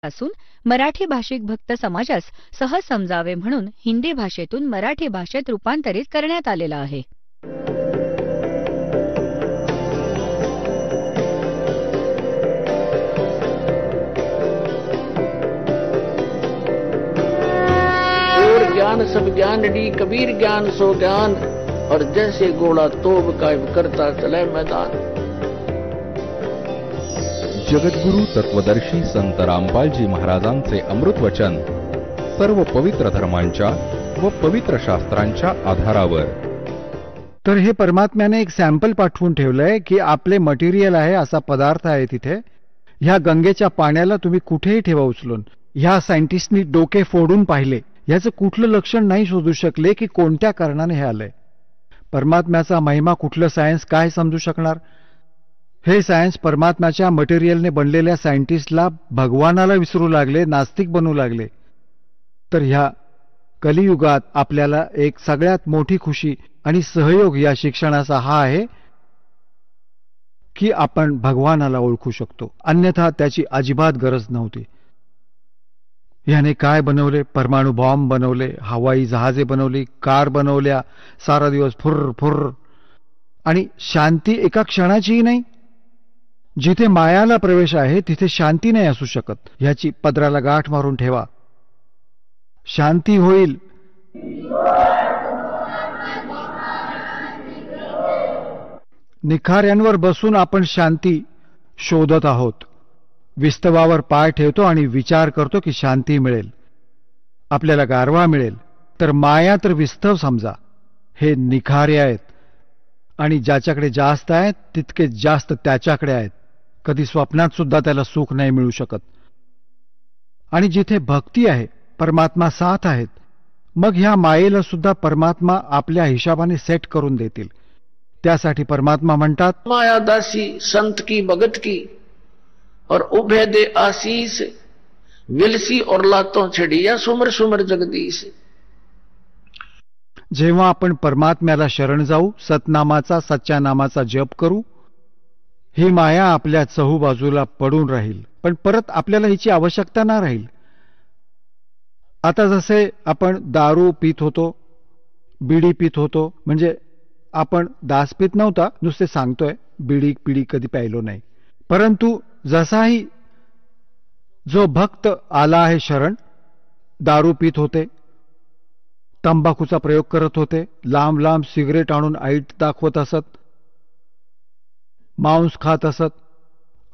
असून मराठी भाषिक भक्त समाजास सहज समजावे म्हणून हिंदी भाषेतून मराठी भाषेत रूपांतरित करण्यात आलेला आहे. और ज्ञान सब ज्ञान डी कबीर ज्ञान सो ज्ञान और जैसे घोड़ा तोब कायम करता चले मैदान. जगद्गुरु तत्वदर्शी संत रामपालजी महाराजांचे अमृत वचन सर्व पवित्र धर्मांच्या व पवित्र शास्त्रांच्या आधारावर. तर हे परमात्म्याने एक सॅम्पल पाठवून ठेवलंय की आपले मटेरियल आहे, असा पदार्थ आहे तिथे. ह्या गंगेच्या पाण्याला तुम्ही कुठेही ठेवा उचलून. ह्या सायंटिस्टनी डोके फोडून पाहिले, याचं कुठलं लक्षण नाही शोधू शकले की कोणत्या कारणाने हे आलंय. परमात्म्याचा महिमा कुठलं सायन्स काय समजू शकणार. हे सायन्स परमात्म्याच्या मटेरियलने बनलेल्या सायंटिस्टला भगवानाला विसरू लागले, नास्तिक बनवू लागले. तर ह्या कलियुगात आपल्याला एक सगळ्यात मोठी खुशी आणि सहयोग या शिक्षणाचा हा आहे की आपण भगवानाला ओळखू शकतो, अन्यथा त्याची अजिबात गरज नव्हती. याने काय बनवले? परमाणु बॉम्ब बनवले, हवाई जहाजे बनवली, कार बनवल्या, सारा दिवस फुर्र फुर्र, आणि शांती एका क्षणाचीही नाही. जिथे मायाला प्रवेश आहे तिथे शांती नाही असू शकत. ह्याची पदराला गाठ मारून ठेवा, शांती होईल. निखाऱ्यांवर बसून आपण शांती शोधत आहोत. विस्तवावर पाय ठेवतो आणि विचार करतो की शांती मिळेल, आपल्याला गारवा मिळेल. तर माया तर विस्तव समजा, हे निखारे आहेत. आणि ज्याच्याकडे जास्त आहेत तितके जास्त त्याच्याकडे आहेत. कधी स्वप्नात सुद्धा त्याला सुख नाही मिळू शकत. आणि जिथे भक्ती आहे, परमात्मा साथ आहेत, मग ह्या मायेला सुद्धा परमात्मा आपल्या हिशाबाने सेट करून देतील. त्यासाठी परमात्मा म्हणतात, माया दासी संत की भगत की और उभे दे आशीष विलसी और लातों छड़िया सुमर सुमर जगदीश. जेव्हा आपण परमात्म्याला शरण जाऊ, सतनामाचा सच्च्या नामाचा जप करू, ही माया आपल्या चहूबाजूला पडून राहील, पण परत आपल्याला हिची आवश्यकता ना राहील. आता जसे आपण दारू पित होतो, बिडी पित होतो, म्हणजे आपण दास पित नव्हता, नुसते सांगतोय, बिडी पिडी कधी प्यायलो नाही. परंतु जसाही जो भक्त आला आहे शरण, दारू पित होते, तंबाखूचा प्रयोग करत होते, लांब लांब सिगरेट आणून आईट दाखवत असत, मांस खात असत,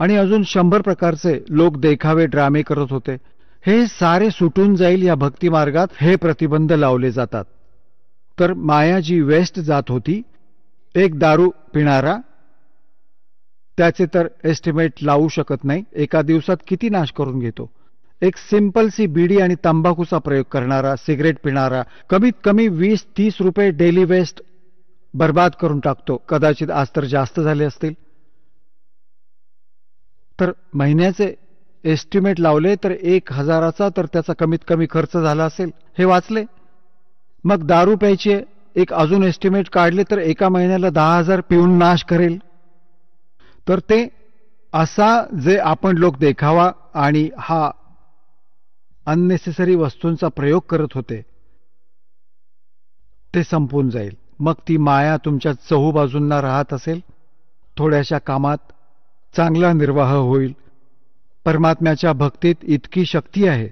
आणि अजून 100 प्रकारचे लोक देखावे ड्रामे करत होते. हे सारे सुटून जाईल या भक्ती मार्गात. हे प्रतिबंध लावले जातात. तर माया जी वेस्ट जात होती, एक दारू पिणारा त्याचे तर एस्टिमेट लावू शकत नाही, एका दिवसात किती नाश करून घेतो. एक सिंपल सी बीडी आणि तंबाखूचा प्रयोग करणारा, सिगरेट पिणारा कमीत कमी 20-30 रुपये डेली वेस्ट बर्बाद करून टाकतो. कदाचित आज तर जास्त झाले असतील. तर महिन्याचे एस्टिमेट लावले तर 1000चा तर त्याचा कमीत कमी खर्च झाला असेल, हे वाचले. मग दारू प्यायचे एक अजून एस्टिमेट काढले तर एका महिन्याला 10,000 पिऊन नाश करेल. तर ते असा जे आपण लोक देखावा आणि हा अननेसेसरी वस्तूंचा प्रयोग करत होते, ते संपून जाईल. मग ती माया तुमच्या चहूबाजूंना राहत असेल, थोड्याशा कामात चांगला निर्वाह होईल. परमात्म्याच्या भक्तीत इतकी शक्ती आहे.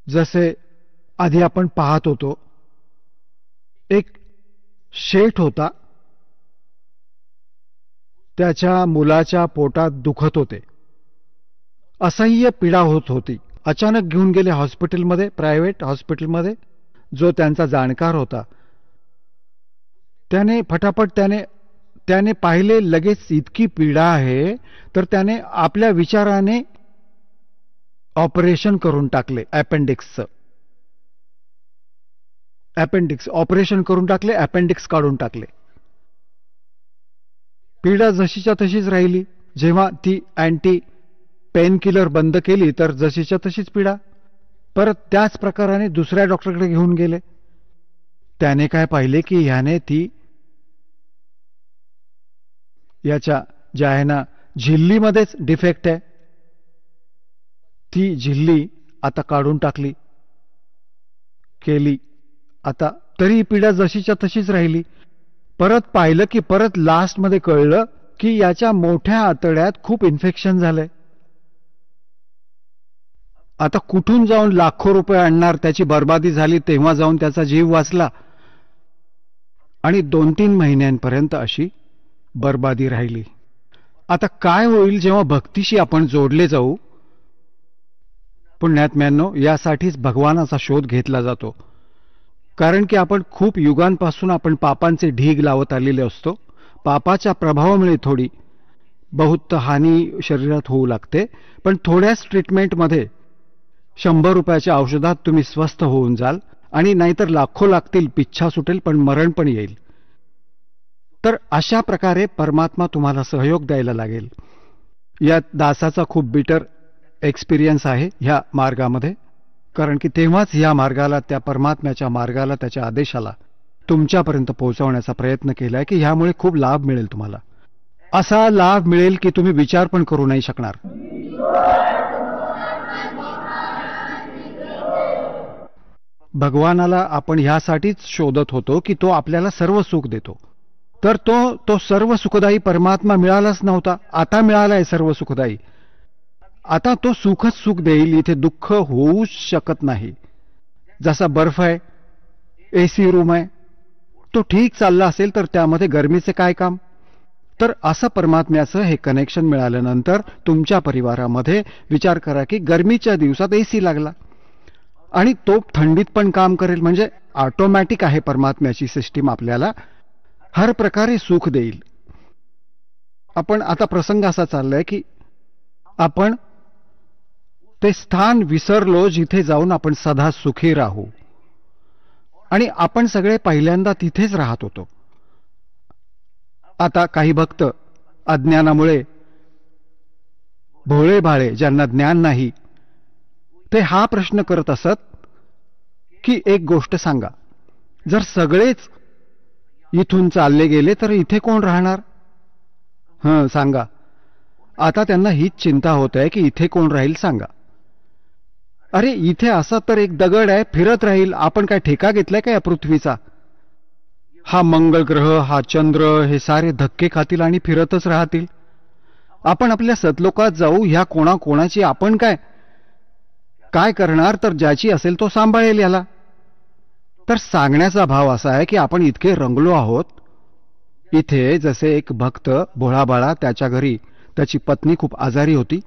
जसे आधी आपण पाहत होतो, एक शेठ होता, त्याच्या मुलाच्या पोटात दुखत होते, असह्य पीडा होत होती. अचानक घेऊन गेले हॉस्पिटलमध्ये, प्रायव्हेट हॉस्पिटलमध्ये. जो त्यांचा जाणकार होता त्याने फटाफट त्याने पाहिले, लगेच इतकी पीडा आहे, तर त्याने आपल्या विचाराने ऑपरेशन करून टाकले. अपेंडिक्सचं ऑपरेशन करून टाकले, अपेंडिक्स काढून टाकले. पीडा जशीच्या तशीच राहिली. जेव्हा ती अँटी पेन किलर बंद केली तर जशीच्या तशीच पीडा. परत त्याच प्रकाराने दुसऱ्या डॉक्टरकडे घेऊन गेले. त्याने काय पाहिले की ह्याने ती याच्या ज्या आहे ना झिल्लीमध्येच डिफेक्ट आहे. ती झिल्ली आता काढून टाकली, केली. आता तरी पीडा जशीच्या तशीच राहिली. परत पाहिलं की परत लास्टमध्ये कळलं की याच्या मोठ्या आतड्यात खूप इन्फेक्शन झालंय. आता कुठून जाऊन लाखो रुपये आणणार, त्याची बर्बादी झाली. तेव्हा जाऊन त्याचा जीव वाचला आणि 2-3 महिन्यांपर्यंत अशी बर्बादी राहिली. आता काय होईल जेव्हा भक्तीशी आपण जोडले जाऊ? पुण्यात्म्यांनो, यासाठीच भगवानाचा शोध घेतला जातो. कारण की आपण खूप युगांपासून आपण पापांचे ढीग लावत आलेले असतो. पापाच्या प्रभावामुळे थोडी बहुत हानी शरीरात होऊ लागते. पण थोड्याच ट्रीटमेंटमध्ये 100 रुपयाच्या औषधात तुम्ही स्वस्थ होऊन जाल आणि नाहीतर लाखो लागतील, पिच्छा सुटेल, पण मरण पण येईल. तर अशा प्रकारे परमात्मा तुम्हाला सहयोग द्यायला लागेल. या दासाचा खूप बिटर एक्सपिरियन्स आहे ह्या मार्गामध्ये. कारण की तेव्हाच ह्या मार्गाला, त्या परमात्म्याच्या मार्गाला, त्याच्या आदेशाला तुमच्यापर्यंत पोहोचवण्याचा प्रयत्न केलाय की ह्यामुळे खूप लाभ मिळेल तुम्हाला. असा लाभ मिळेल की तुम्ही विचार पण करू नाही शकणार. भगवानाला आपण ह्यासाठीच शोधत होतो की तो आपल्याला सर्व सुख देतो. तर तो सर्व सुखदायी परमात्मा मिळालाच नव्हता, आता मिळालाय सर्व सुखदायी. आता तो सुखच सुख देईल, इथे दुःख होऊच शकत नाही. जसा बर्फ आहे, एसी रूम आहे, तो ठीक चालला असेल तर त्यामध्ये गरमीचे काय काम? तर असं परमात्म्याचं हे कनेक्शन मिळाल्यानंतर तुमच्या परिवारामध्ये विचार करा की गरमीच्या दिवसात एसी लागला आणि तो थंडीत पण काम करेल. म्हणजे ऑटोमॅटिक आहे परमात्म्याची सिस्टीम, आपल्याला हर प्रकारे सुख देईल. आपण आता प्रसंग असा चाललाय की आपण ते स्थान विसरलो जिथे जाऊन आपण सदा सुखी राहू. आणि आपण सगळे पहिल्यांदा तिथेच राहत होतो. आता काही भक्त अज्ञानामुळे, भोळे भाळे ज्यांना ज्ञान नाही, ते हा प्रश्न करत असत की एक गोष्ट सांगा, जर सगळेच इथून चालले गेले तर इथे कोण राहणार? सांगा. आता त्यांना हीच चिंता होत आहे की इथे कोण राहील सांगा. अरे इथे असा तर एक दगड आहे, फिरत राहील. आपण काय ठेका घेतलाय का या पृथ्वीचा? हा मंगळ ग्रह, हा चंद्र, हे सारे धक्के खातील आणि फिरतच राहतील. आपण आपल्या सतलोकात जाऊ, ह्या कोणाची आपण काय करणार? तर ज्याची असेल तो सांभाळेल याला. तर सांगण्याचा भाव असा आहे की आपण इतके रंगलो आहोत. इथे जसे एक भक्त भोळाबाळा, त्याच्या घरी त्याची पत्नी खूप आजारी होती,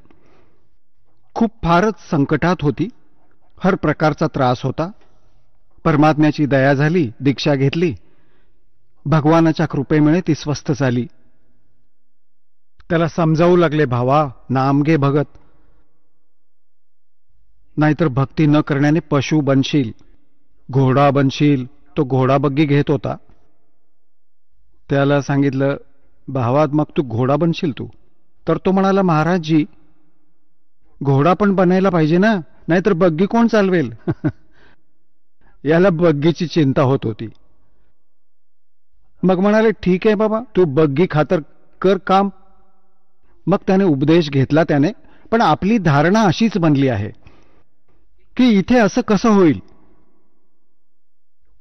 खूप फारच संकटात होती, हर प्रकारचा त्रास होता. परमात्म्याची दया झाली, दीक्षा घेतली, भगवानाच्या कृपेमुळे ती स्वस्थ झाली. त्याला समजावू लागले, भावा नाम घे भगत, नाहीतर भक्ती न करण्याने पशु बनशील, घोडा बनशील. तो घोडा बग्गी घेत होता. त्याला सांगितलं, भावा मग तू घोडा बनशील तू? तर तो म्हणाला, महाराजजी घोडा पण बनायला पाहिजे ना, नाहीतर बग्गी कोण चालवेल? याला बग्गीची चिंता होत होती. मग म्हणाले, ठीक आहे बाबा, तू बग्गी खातर कर काम. मग त्याने उपदेश घेतला त्याने. पण आपली धारणा अशीच बनली आहे की इथे असं कसं होईल?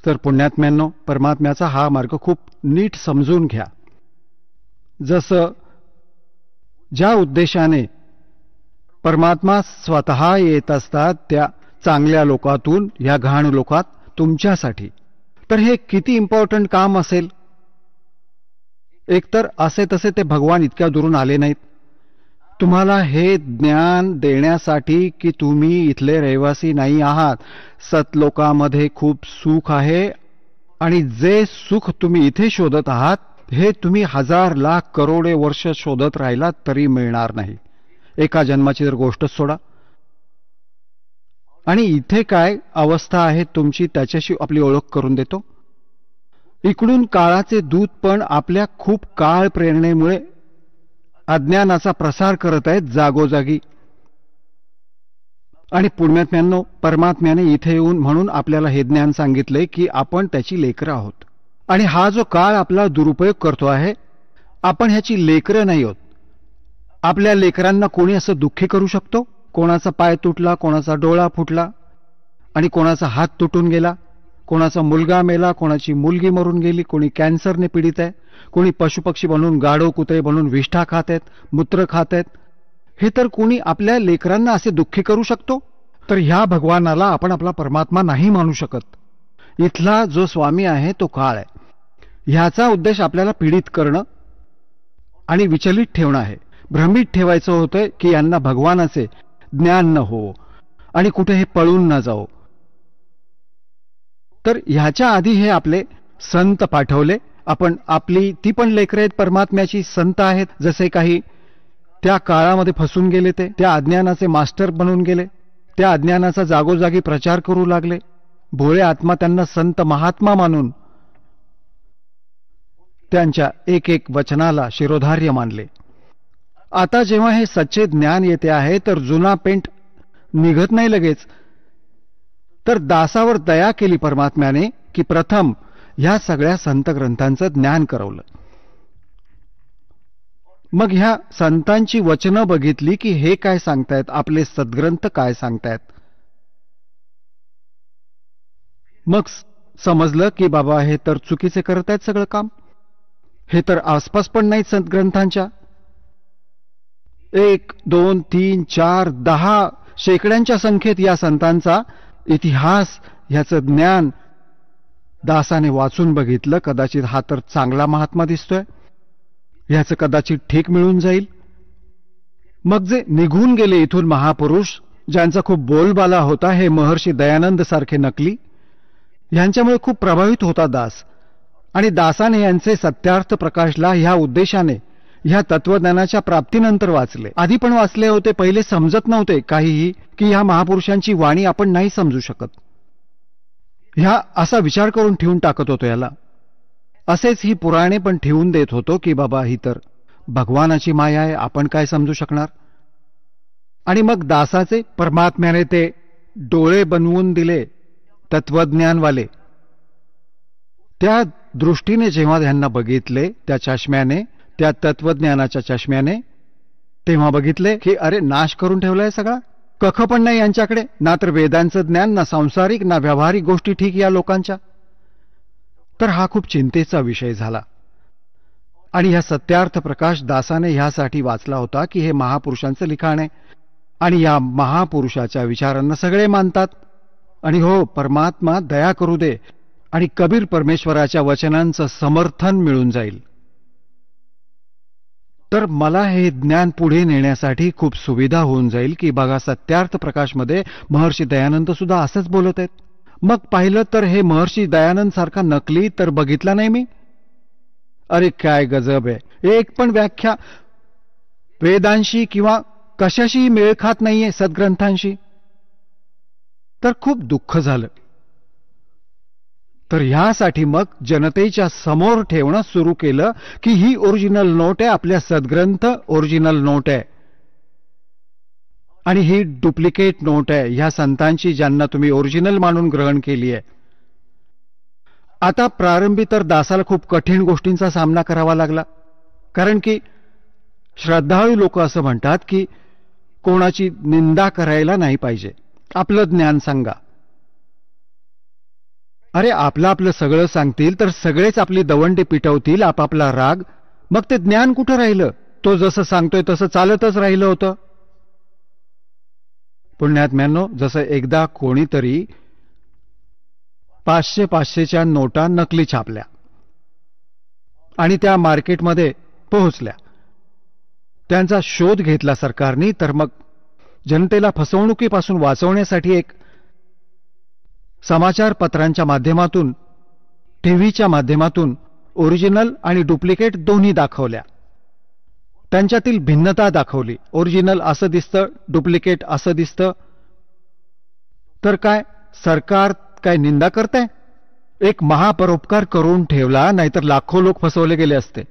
तर पुण्यात्म्यांनो, परमात्म्याचा हा मार्ग खूप नीट समजून घ्या. जसं ज्या उद्देशाने परमात्मा स्वतः येत असतात त्या चांगल्या लोकातून ह्या घाण लोकात तुमच्यासाठी, तर हे किती इम्पॉर्टंट काम असेल. एकतर असे तसे ते भगवान इतक्या दुरून आले नाहीत. तुम्हाला हे ज्ञान देण्यासाठी की तुम्ही इथले रहिवासी नाही आहात. सतलोकामध्ये खूप सुख आहे आणि जे सुख तुम्ही इथे शोधत आहात हे तुम्ही 1000 लाख करोडे वर्ष शोधत राहिलात तरी मिळणार नाही. एका जन्माची जर गोष्टच सोडा. आणि इथे काय अवस्था आहे तुमची त्याच्याशी आपली ओळख करून देतो. इकडून काळाचे दूत पण आपल्या खूप काळ प्रेरणेमुळे अज्ञानाचा प्रसार करत आहेत जागोजागी. आणि पुण्यात्म्यांनो, परमात्म्याने इथे येऊन म्हणून आपल्याला हे ज्ञान सांगितले की आपण त्याची लेकरं आहोत. आणि हा जो काळ आपला दुरुपयोग करतो आहे, आपण ह्याची लेकरं नाही आहोत. आपल्या लेकरांना कोणी असं दुःखी करू शकतो? कोणाचा पाय तुटला, कोणाचा डोळा फुटला आणि कोणाचा हात तुटून गेला, कोणाचा मुलगा मेला, कोणाची मुलगी मरून गेली, कोणी कॅन्सरने पीडित आहे, कोणी पशुपक्षी बनून, गाढव कुत्रे बनून विष्ठा खात आहेत, मूत्र खात आहेत. हे तर कोणी आपल्या लेकरांना असे दुःखी करू शकतो? तर ह्या भगवानाला आपण आपला परमात्मा नाही मानू शकत. इथला जो स्वामी आहे तो काळ आहे. ह्याचा उद्देश आपल्याला पीडित करणं आणि विचलित ठेवणं आहे. भ्रमित ठेवायचं होतं की यांना भगवानाचे ज्ञान न हो आणि कुठे हे पळून न जाओ. तर ह्याच्या आधी हे आपले संत पाठवले. आपण आपली ती पण लेकरं आहेत परमात्म्याची, संत आहेत. जसे काही त्या काळामध्ये फसून गेले, ते त्या अज्ञानाचे मास्टर बनून गेले, त्या अज्ञानाचा जागोजागी प्रचार करू लागले. भोळे आत्मा त्यांना संत महात्मा मानून त्यांच्या एक एक वचनाला शिरोधार्य मानले. आता जेव्हा हे सच्चे ज्ञान येते आहे तर जुना पेंट निघत नाही लगेच. तर दासावर दया केली परमात्म्याने की प्रथम ह्या सगळ्या संत ग्रंथांचं ज्ञान करवलं. मग ह्या संतांची वचनं बघितली की हे काय सांगतायत, आपले सद्ग्रंथ काय सांगतायत. मग समजलं की बाबा हे तर चुकीचे करत आहेत सगळं काम. हे तर आसपास पण नाहीत सद्ग्रंथांच्या. 1, 2, 3, 4, 10 शेकड्यांच्या संख्येत या संतांचा इतिहास, ह्याचं ज्ञान दासाने वाचून बघितलं. कदाचित हा तर चांगला महात्मा दिसतोय, ह्याचं कदाचित ठीक मिळून जाईल. मग जे निघून गेले इथून महापुरुष, ज्यांचा खूप बोलबाला होता, हे महर्षी दयानंद सारखे नकली, ह्यांच्यामुळे खूप प्रभावित होता दास. आणि दासाने यांचे सत्यार्थ प्रकाशला ह्या उद्देशाने, ह्या तत्वज्ञानाच्या प्राप्तीनंतर वाचले. आधी पण वाचले होते, पहिले समजत नव्हते काहीही की ह्या महापुरुषांची वाणी आपण नाही समजू शकत. ह्या असा विचार करून ठेवून टाकत होतो याला. असेच ही पुराणे पण ठेवून देत होतो की बाबा ही तर भगवानाची माया आहे, आपण काय समजू शकणार. आणि मग दासाचे परमात्म्याने ते डोळे बनवून दिले तत्वज्ञानवाले. त्या दृष्टीने जेव्हा त्यांना बघितले, त्या चष्म्याने, त्या तत्वज्ञानाच्या चष्म्याने, तेव्हा बघितले की अरे नाश करून ठेवलाय सगळा. कख पण नाही यांच्याकडे, ना तर वेदांचं ज्ञान, ना सांसारिक, ना व्यावहारिक गोष्टी ठीक या लोकांच्या. तर हा खूप चिंतेचा विषय झाला. आणि ह्या सत्यार्थ प्रकाश दासाने ह्यासाठी वाचला होता की हे महापुरुषांचं लिखाण आहे आणि या महापुरुषाच्या विचारांना सगळे मानतात. आणि हो, परमात्मा दया करू दे आणि कबीर परमेश्वराच्या वचनांचं समर्थन मिळून जाईल. तर मला हे ज्ञान पुढे नेण्यासाठी खूप सुविधा होऊन जाईल की बघा सत्यार्थ प्रकाशमध्ये महर्षी दयानंद सुद्धा असंच बोलत आहेत. मग पाहिलं तर हे महर्षी दयानंद सारखा नकली तर बघितला नाही मी. अरे काय गजब आहे. एक पण व्याख्या वेदांशी किंवा कशाशीही मेळ खात नाहीये, सद्ग्रंथांशी. तर खूप दुःख झालं. तर ह्यासाठी मग जनतेच्या समोर ठेवणं सुरू केलं की ही ओरिजिनल नोट आहे, आपल्या सद्ग्रंथ ओरिजिनल नोट आहे आणि ही डुप्लिकेट नोट आहे ह्या संतांची, ज्यांना तुम्ही ओरिजिनल मानून ग्रहण केली आहे. आता प्रारंभी तर दासाला खूप कठीण गोष्टींचा सामना करावा लागला. कारण की श्रद्धाळू लोक असं म्हणतात की कोणाची निंदा करायला नाही पाहिजे, आपलं ज्ञान सांगा. अरे आपलं आपलं सगळं सांगतील तर सगळेच आपली दवंडी पिटवतील, आपापला राग. मग ते ज्ञान कुठं राहिलं? तो जसं सांगतोय तसं चालतच राहिलं होतं. पुण्यात्म्यांनो, जसं एकदा कोणीतरी 500-500च्या नोटा नकली छापल्या आणि त्या मार्केटमध्ये पोहोचल्या. त्यांचा शोध घेतला सरकारने. तर मग जनतेला फसवणुकीपासून वाचवण्यासाठी एक समाचार पत्रांच्या माध्यमातून, टीव्हीच्या माध्यमातून ओरिजिनल आणि डुप्लिकेट दोन्ही दाखवल्या. त्यांच्यातील भिन्नता दाखवली. ओरिजिनल असं दिसतं, डुप्लिकेट असं दिसतं. तर काय सरकार काय निंदा करताय? एक महापरोपकार करून ठेवला, नाहीतर लाखो लोक फसवले गेले असते,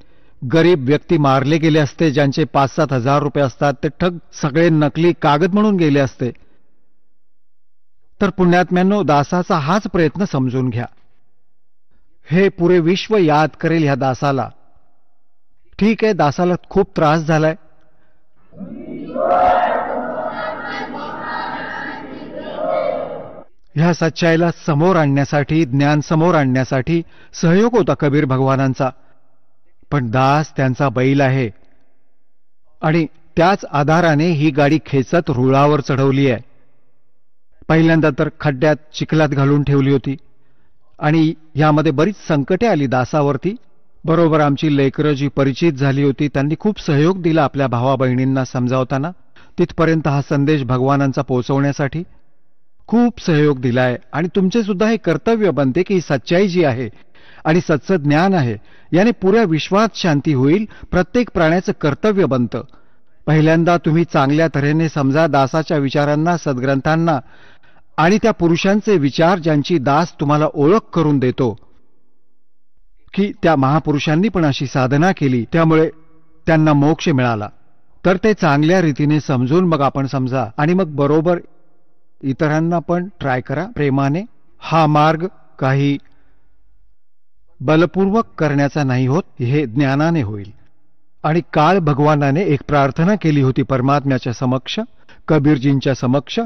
गरीब व्यक्ती मारले गेले असते, ज्यांचे 5-7 हजार रुपये असतात ते ठग सगळे नकली कागद म्हणून गेले असते. तर पुण्यात्म्यांनो, दासाचा हाच प्रयत्न समजून घ्या. हे पुरे विश्व याद करेल ह्या दासाला. ठीक आहे, दासाला खूप त्रास झालाय. ह्या सच्चाईला समोर आणण्यासाठी, ज्ञान समोर आणण्यासाठी सहयोग होता कबीर भगवानांचा. पण दास त्यांचा बैल आहे आणि त्याच आधाराने ही गाडी खेचत रुळावर चढवली आहे. पहिल्यांदा तर खड्ड्यात चिखलात घालून ठेवली होती आणि यामध्ये बरीच संकटे आली दासावरती. बरोबर आमची लेकरं जी परिचित झाली होती त्यांनी खूप सहयोग दिला आपल्या भावा बहिणींना समजावताना. तिथपर्यंत हा संदेश भगवानांचा पोहोचवण्यासाठी खूप सहयोग दिलाय. आणि तुमचे सुद्धा हे कर्तव्य बनते की ही सच्चाई जी आहे आणि सच्चं ज्ञान आहे याने पुऱ्या विश्वात शांती होईल. प्रत्येक प्राण्याचं कर्तव्य बनतं. पहिल्यांदा तुम्ही चांगल्या तऱ्हेने समजा दासाच्या विचारांना, सद्ग्रंथांना आणि त्या पुरुषांचे विचार ज्यांची दास तुम्हाला ओळख करून देतो की त्या महापुरुषांनी पण अशी साधना केली त्यामुळे त्यांना मोक्ष मिळाला. तर ते चांगल्या रीतीने समजून मग आपण समजा आणि मग बरोबर इतरांना पण ट्राय करा प्रेमाने. हा मार्ग काही बलपूर्वक करण्याचा नाही होत, हे ज्ञानाने होईल. आणि काळ भगवानाने एक प्रार्थना केली होती परमात्म्याच्या समक्ष, कबीरजींच्या समक्ष,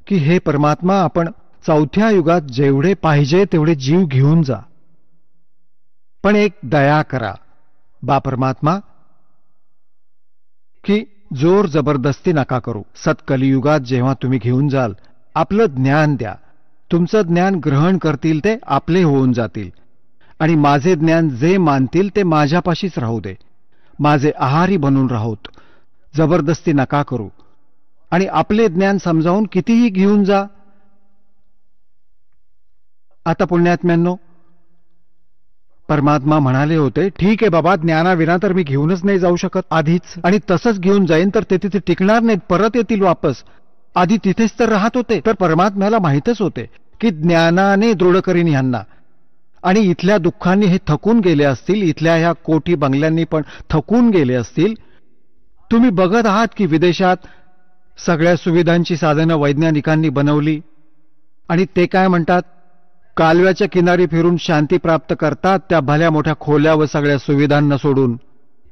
की हे परमात्मा, आपण चौथ्या युगात जेवढे पाहिजे तेवढे जीव घेऊन जा, पण एक दया करा बा परमात्मा, की जोर जबरदस्ती नका करू. सत्कलियुगात जेव्हा तुम्ही घेऊन जाल आपलं ज्ञान द्या. तुमचं ज्ञान ग्रहण करतील ते आपले होऊन जातील आणि माझे ज्ञान जे मानतील ते माझ्यापाशीच राहू दे. माझे आहारी बनून राहोत. जबरदस्ती नका करू आणि आपले ज्ञान समजावून कितीही घेऊन जा. आता पुण्यात्म्यांनो, परमात्मा म्हणाले होते ठीक आहे बाबा, ज्ञानाविना तर मी घेऊनच नाही जाऊ शकत आधीच, आणि तसंच घेऊन जाईन तर ते तिथे टिकणार नाहीत, परत येतील वापस. आधी तिथेच तर राहत होते. तर परमात्म्याला माहीतच होते की ज्ञानाने दृढ करीन ह्यांना, आणि इथल्या दुःखांनी हे थकून गेले असतील, इथल्या ह्या कोठी बंगल्यांनी पण थकून गेले असतील. तुम्ही बघत आहात की विदेशात सगळ्या सुविधांची साधनं वैज्ञानिकांनी बनवली आणि ते काय म्हणतात, कालव्याच्या किनारी फिरून शांती प्राप्त करतात त्या भल्या मोठ्या खोल्या व सगळ्या सुविधांना सोडून.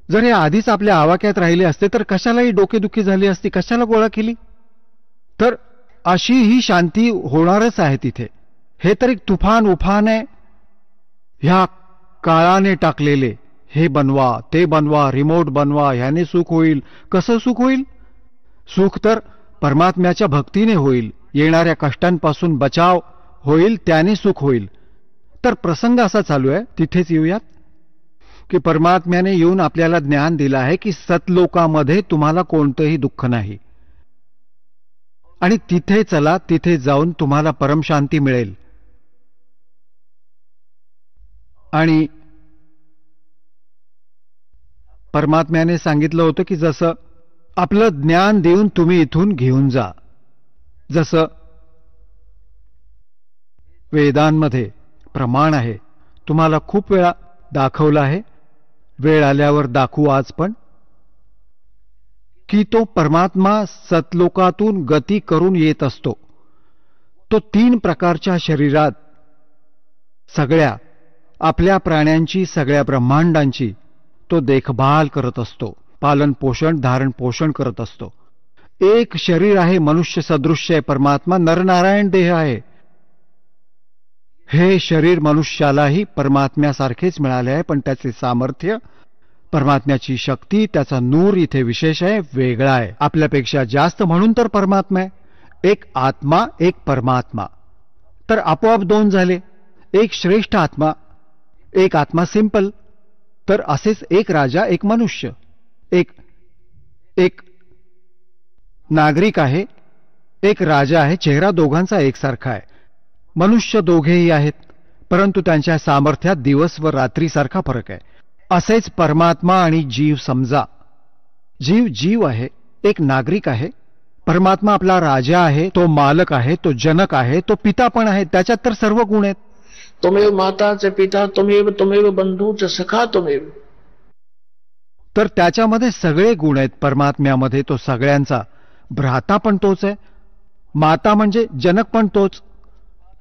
जर हे आधीच आपल्या आवाक्यात राहिले असते तर कशालाही डोकेदुखी झाली असती, कशाला गोळा केली. तर अशी ही शांती होणारच आहे तिथे. हे तर एक तुफान उफान आहे. ह्या काळाने टाकलेले हे बनवा, ते बनवा, रिमोट बनवा, ह्याने सुख होईल. कसं सुख होईल? सुख तर परमात्म्याच्या भक्तीने होईल. येणाऱ्या कष्टांपासून बचाव होईल, त्याने सुख होईल. तर प्रसंग असा चालू आहे, तिथेच येऊयात, की परमात्म्याने येऊन आपल्याला ज्ञान दिलं आहे की सतलोकामध्ये तुम्हाला कोणतंही दुःख नाही आणि तिथे चला, तिथे जाऊन तुम्हाला परमशांती मिळेल. आणि परमात्म्याने सांगितलं होतं की जसं आपलं ज्ञान देऊन तुम्ही इथून घेऊन जा, जसं वेदांमध्ये प्रमाण आहे, तुम्हाला खूप वेळा दाखवलं आहे, वेळ आल्यावर दाखवू आज पण, की तो परमात्मा सतलोकातून गती करून येत असतो. तो 3 प्रकारच्या शरीरात सगळ्या आपल्या प्राण्यांची, सगळ्या ब्रह्मांडांची तो देखभाल करत असतो, पालन पोषण, धारण पोषण करत असतो. एक शरीर आहे, मनुष्य सदृश्य आहे परमात्मा, नरनारायण देह आहे. हे शरीर मनुष्यालाही परमात्म्यासारखेच मिळाले आहे, पण त्याचे सामर्थ्य, परमात्म्याची शक्ती, त्याचा नूर इथे विशेष आहे, वेगळा आहे, आपल्यापेक्षा जास्त. म्हणून तर परमात्मा आहे. एक आत्मा, एक परमात्मा. तर आपोआप 2 झाले. एक श्रेष्ठ आत्मा, एक आत्मा सिंपल. तर असेच एक राजा, एक मनुष्य, एक नागरिक आहे, एक राजा आहे. चेहरा दोघांचा एकसारखा आहे. मनुष्य दोघेही आहेत, परंतु त्यांच्या सामर्थ्यात दिवस व रात्रीसारखा फरक आहे. असेच परमात्मा आणि जीव समजा. जीव जीव आहे, एक नागरिक आहे. परमात्मा आपला राजा आहे, तो मालक आहे, तो जनक आहे, तो पिता पण आहे. त्याच्यात तर सर्व गुण आहेत. तुमेव माता च पिता तुमेव, तुमेव बंधू च सखा तुमेव. तर त्याच्यामध्ये सगळे गुण आहेत परमात्म्यामध्ये. तो सगळ्यांचा भ्राता पण तोच आहे, माता म्हणजे जनक पण तोच,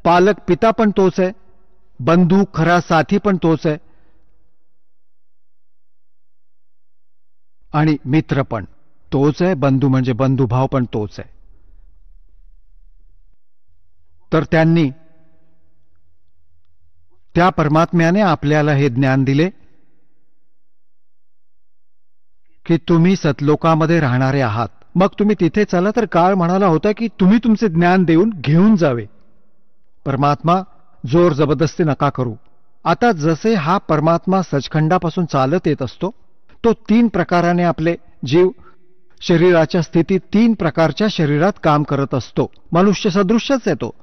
पालक पिता पण तोच आहे, बंधू खरा साथी पण तोच आहे, आणि मित्र पण तोच आहे. बंधू म्हणजे बंधुभाव पण तोच आहे. तर त्यांनी त्या परमात्म्याने आपल्याला हे ज्ञान दिले की तुम्ही सतलोकामध्ये राहणारे आहात. मग तुम्ही तिथे चला. तर काळ म्हणाला होता की तुम्ही तुमचे ज्ञान देऊन घेऊन जावे. परमात्मा जोर जबरदस्ती नका करू. आता जसे हा परमात्मा सचखंडापासून चालत येत असतो, तो 3 प्रकाराने आपले जीव शरीराच्या स्थितीत 3 प्रकारच्या शरीरात काम करत असतो. मनुष्य सदृश्यच आहे तो.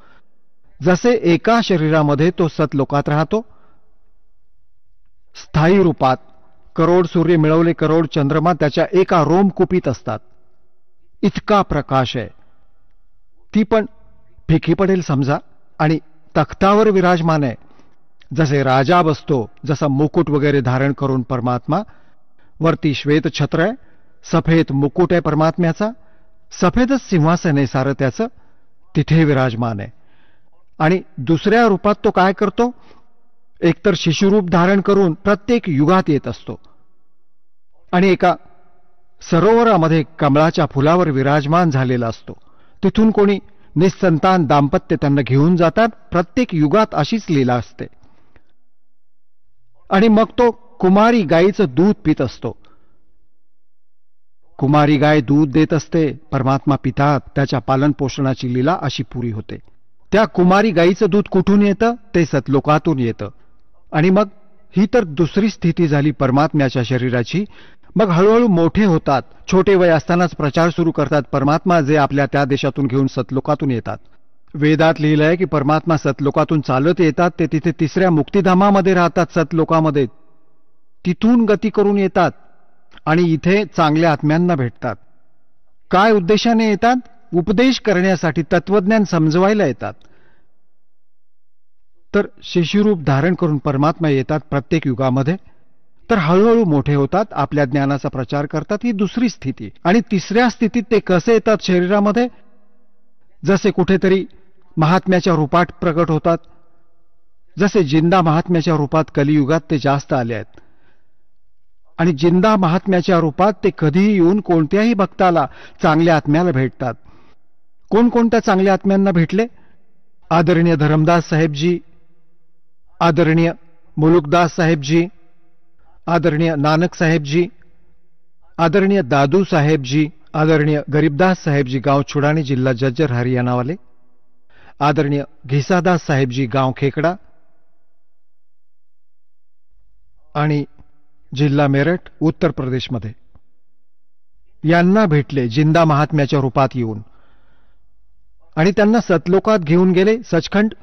जसे एका शरीरामध्ये तो सतलोकात राहतो, स्थायी रूपात, करोड सूर्य मिळवले करोड चंद्रमा त्याच्या एका रोमकुपीत असतात, इतका प्रकाश आहे. ती पण फिकी पडेल समजा, आणि तख्तावर विराजमान आहे. जसे राजा बसतो, जसा मुकुट वगैरे धारण करून परमात्मा, वरती श्वेत छत्र आहे, सफेद मुकुट आहे परमात्म्याचा, सफेदच सिंहासन आहे सारं त्याचं, तिथे विराजमान आहे. आणि दुसऱ्या रूपात तो काय करतो, एकतर शिशुरूप धारण करून प्रत्येक युगात येत असतो, आणि एका सरोवरामध्ये कमळाच्या फुलावर विराजमान झालेला असतो. तिथून कोणी निसंतान दाम्पत्य त्यांना घेऊन जातात. प्रत्येक युगात अशीच लीला असते. आणि मग तो कुमारी गायीचं दूध पित असतो. कुमारी गाय दूध देत असते, परमात्मा पितात, त्याच्या पालन पोषणाची लीला अशी पुरी होते. त्या कुमारी गायीचं दूध कुठून येतं, ते सतलोकातून येतं. आणि मग ही तर दुसरी स्थिती झाली परमात्म्याच्या शरीराची. मग हळूहळू मोठे होतात, छोटे वय असतानाच प्रचार सुरू करतात परमात्मा, जे आपल्या त्या देशातून घेऊन सतलोकातून येतात. वेदात लिहिलंय की परमात्मा सतलोकातून चालत येतात, ते तिथे 3ऱ्या मुक्तिधामामध्ये राहतात, सतलोकामध्ये. तिथून गती करून येतात आणि इथे चांगल्या आत्म्यांना भेटतात. काय उद्देशाने येतात? उपदेश करण्यासाठी, तत्वज्ञान समजवायला येतात. तर शिशुरूप धारण करून परमात्मा येतात प्रत्येक युगामध्ये. तर हळूहळू मोठे होतात, आपल्या ज्ञानाचा प्रचार करतात. ही दुसरी स्थिती. आणि 3ऱ्या स्थितीत ते कसे येतात शरीरामध्ये? जसे कुठेतरी महात्म्याच्या रूपात प्रकट होतात. जसे जिंदा महात्म्याच्या रूपात कलियुगात ते जास्त आले आहेत. आणि जिंदा महात्म्याच्या रूपात ते कधीही येऊन कोणत्याही भक्ताला, चांगल्या आत्म्याला भेटतात. कोणकोणत्या चांगल्या आत्म्यांना भेटले? आदरणीय धरमदास साहेबजी, आदरणीय मुलुकदास साहेबजी, आदरणीय नानक साहेबजी, आदरणीय दादू साहेबजी, आदरणीय गरीबदास साहेबजी, गाव छुडानी, जिल्हा जज्जर, हरियाणा वाले, आदरणीय घिसादास साहेबजी, गाव खेकडा आणि जिल्हा मेरठ, उत्तर प्रदेशमध्ये, यांना भेटले जिंदा महात्म्याच्या रूपात येऊन. आणि त्यांना सतलोकात घेऊन गेले, सचखंड.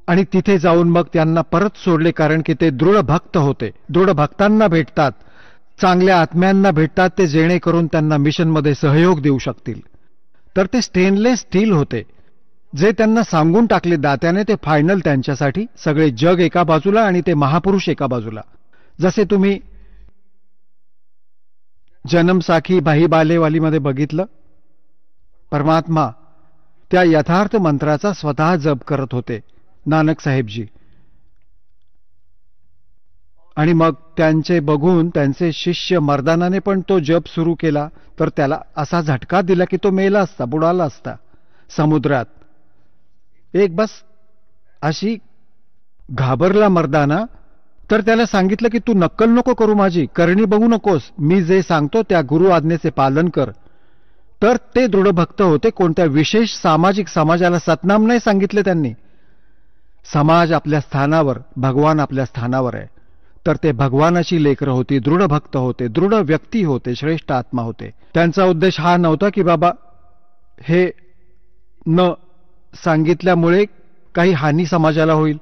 आणि तिथे जाऊन मग त्यांना परत सोडले, कारण की ते दृढ भक्त होते. दृढ भक्तांना भेटतात, चांगल्या आत्म्यांना भेटतात, ते जेणेकरून त्यांना मिशनमध्ये सहयोग देऊ शकतील. तर ते स्टेनलेस स्टील होते, जे त्यांना सांगून टाकले दात्याने. ते फायनल त्यांच्यासाठी, सगळे जग एका बाजूला आणि ते महापुरुष एका बाजूला. जसे तुम्ही जन्मसाखी भाई बालेवालीमध्ये बघितलं, परमात्मा त्या यथार्थ मंत्राचा स्वतः जप करत होते, नानक साहेबजी. आणि मग त्यांचे बघून त्यांचे शिष्य मर्दानाने पण तो जप सुरू केला. तर त्याला असा झटका दिला की तो मेला असता, बुडाला असता समुद्रात. एक बस अशी घाबरला मर्दाना. तर त्याला सांगितलं की तू नक्कल नको करू माझी, करणी बघू नकोस, मी जे सांगतो त्या गुरु आज्ञेचे पालन कर. तर ते दृढभक्त होते. कोणत्या विशेष सामाजिक समाजाला सतनाम नाही सांगितले त्यांनी. समाज आपल्या स्थानावर, भगवान आपल्या स्थानावर आहे. तर ते भगवानाची लेकरं होती, दृढ भक्त होते, दृढ व्यक्ती होते, श्रेष्ठ आत्मा होते. त्यांचा उद्देश हा नव्हता की बाबा हे न सांगितल्यामुळे काही हानी समाजाला होईल.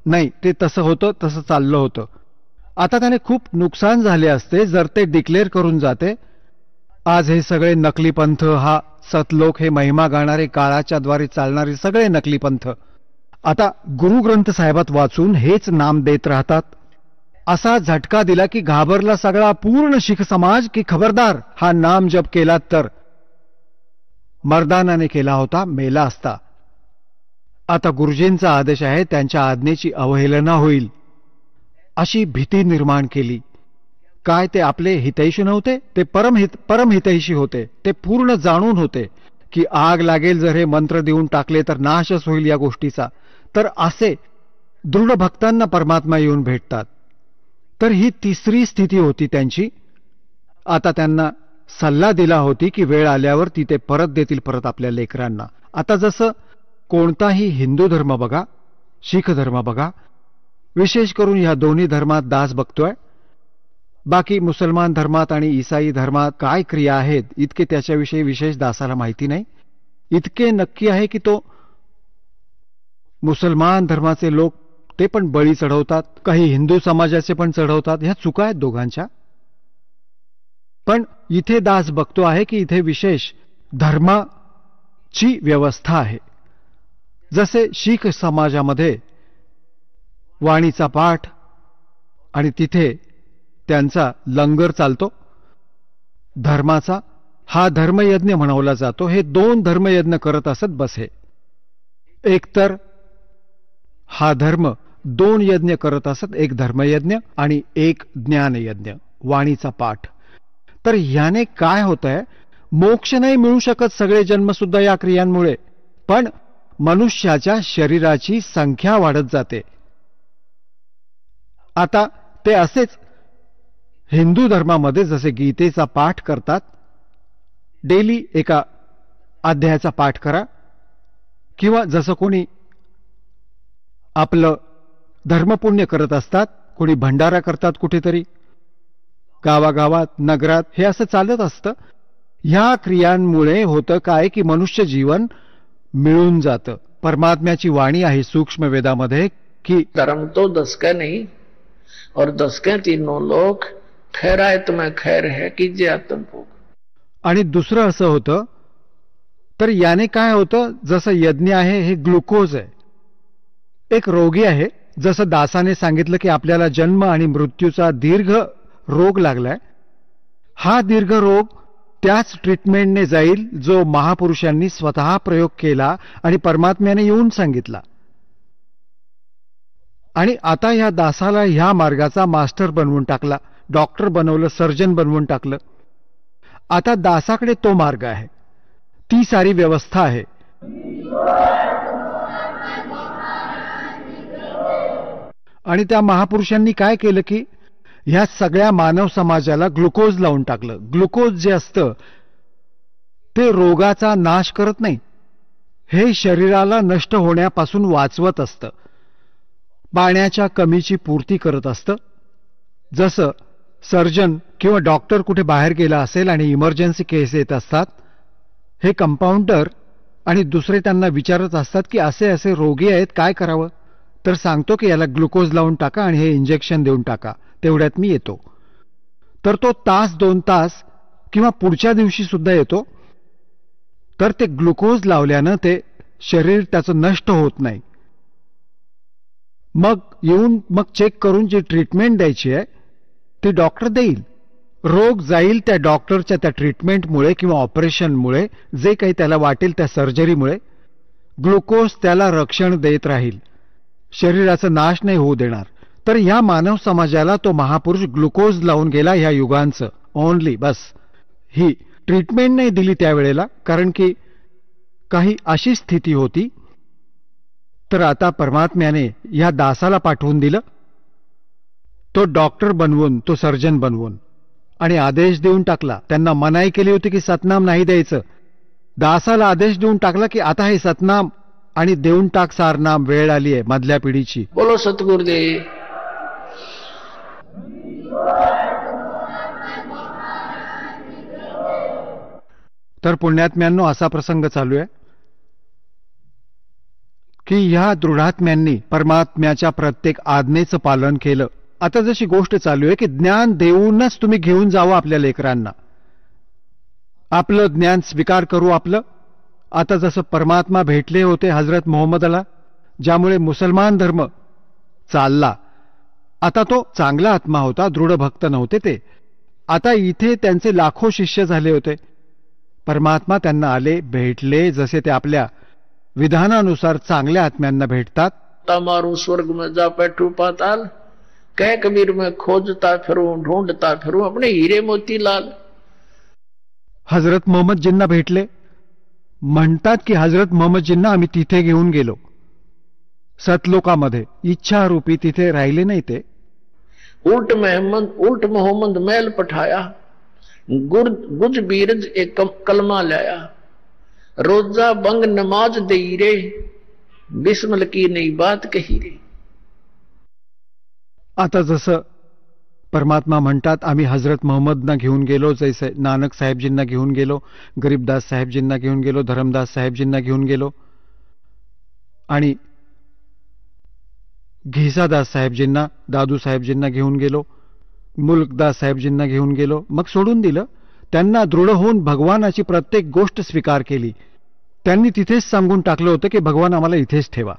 नाही, ते तसं होतं, तसं चाललं होतं. आता त्याने खूप नुकसान झाले असते जर ते डिक्लेअर करून जाते. आज हे सगळे नकली पंथ, हा सतलोक, हे महिमा गाणारे, काळाच्या द्वारे चालणारे सगळे नकली पंथ आता गुरुग्रंथ साहेबात वाचून हेच नाम देत राहतात. असा झटका दिला की घाबरला सगळा पूर्ण शीख समाज की खबरदार, हा नाम जप केला तर. मर्दानाने केला होता, मेला असता. आता गुरुजींचा आदेश आहे, त्यांच्या आज्ञेची अवहेलना होईल अशी भीती निर्माण केली. काय ते आपले हितैषी नव्हते? ते परमहितैषी होते. ते पूर्ण जाणून होते की आग लागेल जर हे मंत्र देऊन टाकले तर नाशच होईल या गोष्टीचा, तर असे दृढ भक्तांना परमात्मा येऊन भेटतात. तर ही तिसरी स्थिती होती त्यांची. आता त्यांना सल्ला दिला होती की वेळ आल्यावर ती ते परत देतील परत आपल्या लेकरांना. आता जसं कोणताही हिंदू धर्म बघा, शीख धर्म बघा, विशेष करून ह्या दोन्ही धर्मात दास बघतोय. बाकी मुसलमान धर्मात आणि ईसाई धर्मात काय क्रिया आहेत इतके त्याच्याविषयी विशेष दासाला माहिती नाही. इतके नक्की आहे की तो मुसलमान धर्माचे लोक ते पण बळी चढवतात, काही हिंदू समाजाचे पण चढवतात. ह्या चुका आहेत दोघांच्या. पण इथे दास बघतो आहे की इथे विशेष धर्माची व्यवस्था आहे. जसे शीख समाजामध्ये वाणीचा पाठ आणि तिथे त्यांचा लंगर चालतो धर्माचा, हा धर्मयज्ञ म्हणवला जातो. हे 2 धर्मयज्ञ करत असत बसे. एकतर हा धर्म 2 यज्ञ करत असत, एक धर्मयज्ञ आणि एक ज्ञानयज्ञ, वाणीचा पाठ. तर ह्याने काय होतंय, मोक्ष नाही मिळू शकत सगळे जन्मसुद्धा या क्रियांमुळे, पण मनुष्याच्या शरीराची संख्या वाढत जाते. आता ते असेच हिंदू धर्मामध्ये जसे गीतेचा पाठ करतात, डेली एका अध्यायाचा पाठ करा, किंवा जसं कोणी आपलं धर्मपुण्य करत असतात, कोणी भंडारा करतात कुठेतरी गावागावात नगरात, हे असं चालत असतं. ह्या क्रियांमुळे होतं काय की मनुष्य जीवन मिळून जातं. परमात्म्याची वाणी आहे सूक्ष्म वेदामध्ये की धर्म तो 10 का नहीं और 10 के तीनों लोग ठहराए तुम्हें खैर है कीजिए आत्मभोग. आणि दुसरं असं होतं, तर याने काय होतं, जसं यज्ञ आहे हे ग्लुकोज आहे. एक रोगी आहे, जसं दासाने सांगितलं की आपल्याला जन्म आणि मृत्यूचा दीर्घ रोग लागलाय. हा दीर्घ रोग त्याच ट्रीटमेंटने जाईल जो महापुरुषांनी स्वतः प्रयोग केला आणि परमात्म्याने येऊन सांगितला. आणि आता ह्या दासाला ह्या मार्गाचा मास्टर बनवून टाकला, डॉक्टर बनवलं, सर्जन बनवून टाकलं. आता दासाकडे तो मार्ग आहे, ती सारी व्यवस्था आहे. आणि त्या महापुरुषांनी काय केलं की ह्या सगळ्या मानव समाजाला ग्लुकोज लावून टाकलं. ग्लुकोज जे असतं ते रोगाचा नाश करत नाही, हे शरीराला नष्ट होण्यापासून वाचवत असतं, पाण्याच्या कमीची पूर्ती करत असतं. जसं सर्जन किंवा डॉक्टर कुठे बाहेर गेला असेल आणि इमर्जन्सी केस येत असतात, हे कंपाऊंडर आणि दुसरे त्यांना विचारत असतात की असे असे रोगी आहेत, काय करावं, तर सांगतो की याला ग्लुकोज लावून टाका आणि हे इंजेक्शन देऊन टाका, तेवढ्यात मी येतो. तर तो तास 2 तास किंवा पुढच्या दिवशी सुद्धा येतो. तर ते ग्लुकोज लावल्यानं ते शरीर त्याचं नष्ट होत नाही. मग येऊन मग चेक करून जी ट्रीटमेंट द्यायची आहे ती डॉक्टर देईल. रोग जाईल त्या डॉक्टरच्या त्या ट्रीटमेंटमुळे किंवा ऑपरेशनमुळे, जे काही त्याला वाटेल त्या सर्जरीमुळे. ग्लुकोज त्याला रक्षण देत राहील, शरीराचा नाश नाही होऊ देणार. तर ह्या मानव समाजाला तो महापुरुष ग्लुकोज लावून गेला ह्या युगांचं ओनली, बस. ही ट्रीटमेंट नाही दिली त्यावेळेला, कारण की काही अशी स्थिती होती. तर आता परमात्म्याने ह्या दासाला पाठवून दिलं, तो डॉक्टर बनवून, तो सर्जन बनवून, आणि आदेश देऊन टाकला. त्यांना मनाई केली होती की सतनाम नाही द्यायचं. दासाला आदेश देऊन टाकला की आता हे सतनाम आणि देऊन टाक सारनाम, वेळ आली आहे मधल्या पिढीची. बोलो सतगुरुदेव. तर पुण्यात्म्यांनो असा प्रसंग चालू आहे की ह्या दृढात्म्यांनी परमात्म्याच्या प्रत्येक आज्ञेचं पालन केलं. आता जशी गोष्ट चालू आहे की ज्ञान देऊनच तुम्ही घेऊन जावं आपल्या लेकरांना, आपलं ज्ञान स्वीकार करू आपलं. आता जसं परमात्मा भेटले होते हजरत मोहम्मदला, ज्यामुळे मुसलमान धर्म चालला. आता तो चांगला आत्मा होता, दृढ भक्त नव्हते ते. आता इथे त्यांचे लाखो शिष्य झाले होते. परमात्मा त्यांना आले, भेटले, जसे ते आपल्या विधानानुसार चांगल्या आत्म्यांना भेटतात. तमारू स्वर्ग में जा बैठू पाताल, कह कबीर में खोजता फिरूं ढूंढता फिरूं अपने हीरे मोती लाल. हजरत मोहम्मदजींना भेटले, म्हणतात की हजरत मोहम्मदजींना आम्ही तिथे घेऊन गेलो, सतलोकामध्ये. इच्छारूपी तिथे राहिले नाही ते. उल्ट मोहम्मद मैल पठाया, गुज बीरज एक कलमा लाया, रोजा बंग नमाज दई रे, बिस्मिल की नई बात कही रे. आता जसं परमात्मा म्हणतात आम्ही हजरत मोहम्मदना घेऊन गेलो, जैसे नानक साहेबजींना घेऊन गेलो, गरीबदास साहेबजींना घेऊन गेलो, धरमदास साहेबजींना घेऊन गेलो आणि घिसादास साहेबजींना, दादू साहेबजींना घेऊन गेलो, मुल्कदास साहेबजींना घेऊन गेलो, मग सोडून दिलं. त्यांना दृढ होऊन भगवानाची प्रत्येक गोष्ट स्वीकार केली. त्यांनी तिथेच सांगून टाकलं होतं की भगवान आम्हाला इथेच ठेवा.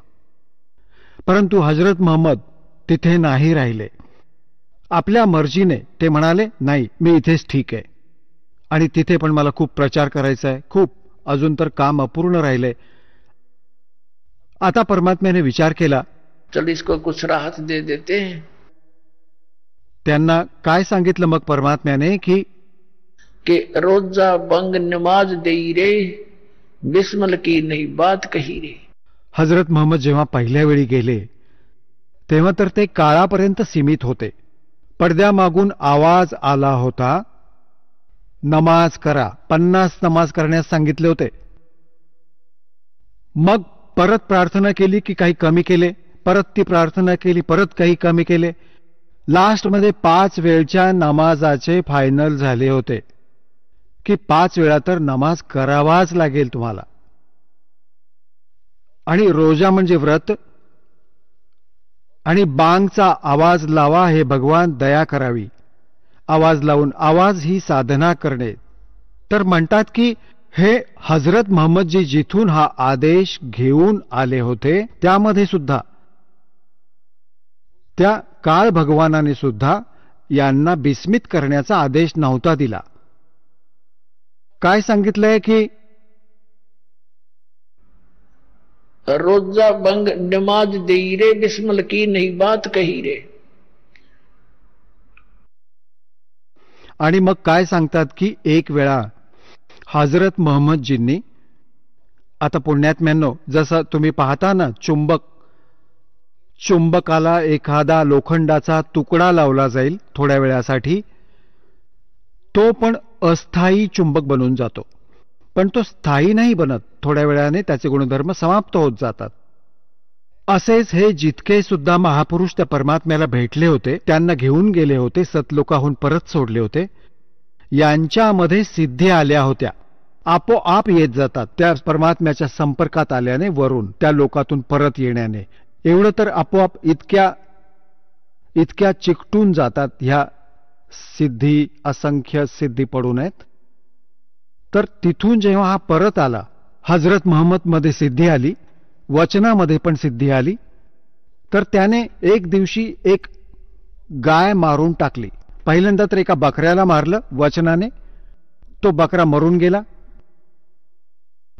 परंतु हजरत मोहम्मद तिथे नाही राहिले. आपल्या मर्जीने ते म्हणाले नाही, मी इथेच ठीक आहे आणि तिथे पण मला खूप प्रचार करायचा आहे, खूप अजून तर काम अपूर्ण राहिलंय. आता परमात्म्याने विचार केला, चल इसको कुछ राहत दे देते हैं. त्यांना काय सांगितलं मग परमात्म्याने की रोजा बंग नमाज देई रे, बिस्मिल की नई बात कही रे. हजरत मोहम्मद जेव्हा पहिल्या वेळी गेले तेव्हा तर ते काळापर्यंत सीमित होते. पडद्यामागून आवाज आला होता, नमाज करा. 50 नमाज करण्यास सांगितले होते. मग परत प्रार्थना केली की काही कमी केले, परत ती प्रार्थना केली, परत काही कमी केले. लास्टमध्ये 5 वेळच्या नमाजाचे फायनल झाले होते की 5 वेळा तर नमाज करावाच लागेल तुम्हाला. आणि रोजा म्हणजे व्रत आणि बांगचा आवाज लावा, हे भगवान दया करावी. आवाज लावून, आवाज ही साधना करणे. तर म्हणतात की हे हजरत मोहम्मदजी जिथून हा आदेश घेऊन आले होते त्यामध्ये सुद्धा, त्या काळ भगवानाने सुद्धा यांना बिस्मित करण्याचा आदेश नव्हता दिला. काय सांगितलंय की रोजा बंग नमाज देई रे, बिस्मिल की नई बात कही रे. आणि मग काय सांगतात की एक वेळा हजरत मोहम्मदजींनी, आता पुण्यात्म्यांनो, जसं तुम्ही पाहता ना, चुंबकाला एखादा लोखंडाचा तुकडा लावला जाईल थोड्या वेळासाठी, तो पण अस्थायी चुंबक बनून जातो, पण तो स्थायी नाही बनत. थोड्या वेळाने त्याचे गुणधर्म समाप्त होत जातात. असेच हे जितके सुद्धा महापुरुष त्या परमात्म्याला भेटले होते, त्यांना घेऊन गेले होते, सतलोकाहून परत सोडले होते, यांच्यामध्ये सिद्धी आल्या होत्या. आपोआप येत जातात त्या परमात्म्याच्या संपर्कात आल्याने, वरून त्या लोकातून परत येण्याने. एवढं तर आपोआप इतक्या चिकटून जातात ह्या सिद्धी, असंख्य सिद्धी पडून आहेत. तर तिथून जेव्हा हा परत आला, हजरत मोहम्मदमध्ये सिद्धी आली, वचनामध्ये पण सिद्धी आली. तर त्याने एक दिवशी एक गाय मारून टाकली. पहिल्यांदा तर एका बकऱ्याला मारलं वचनाने, तो बकरा मरून गेला.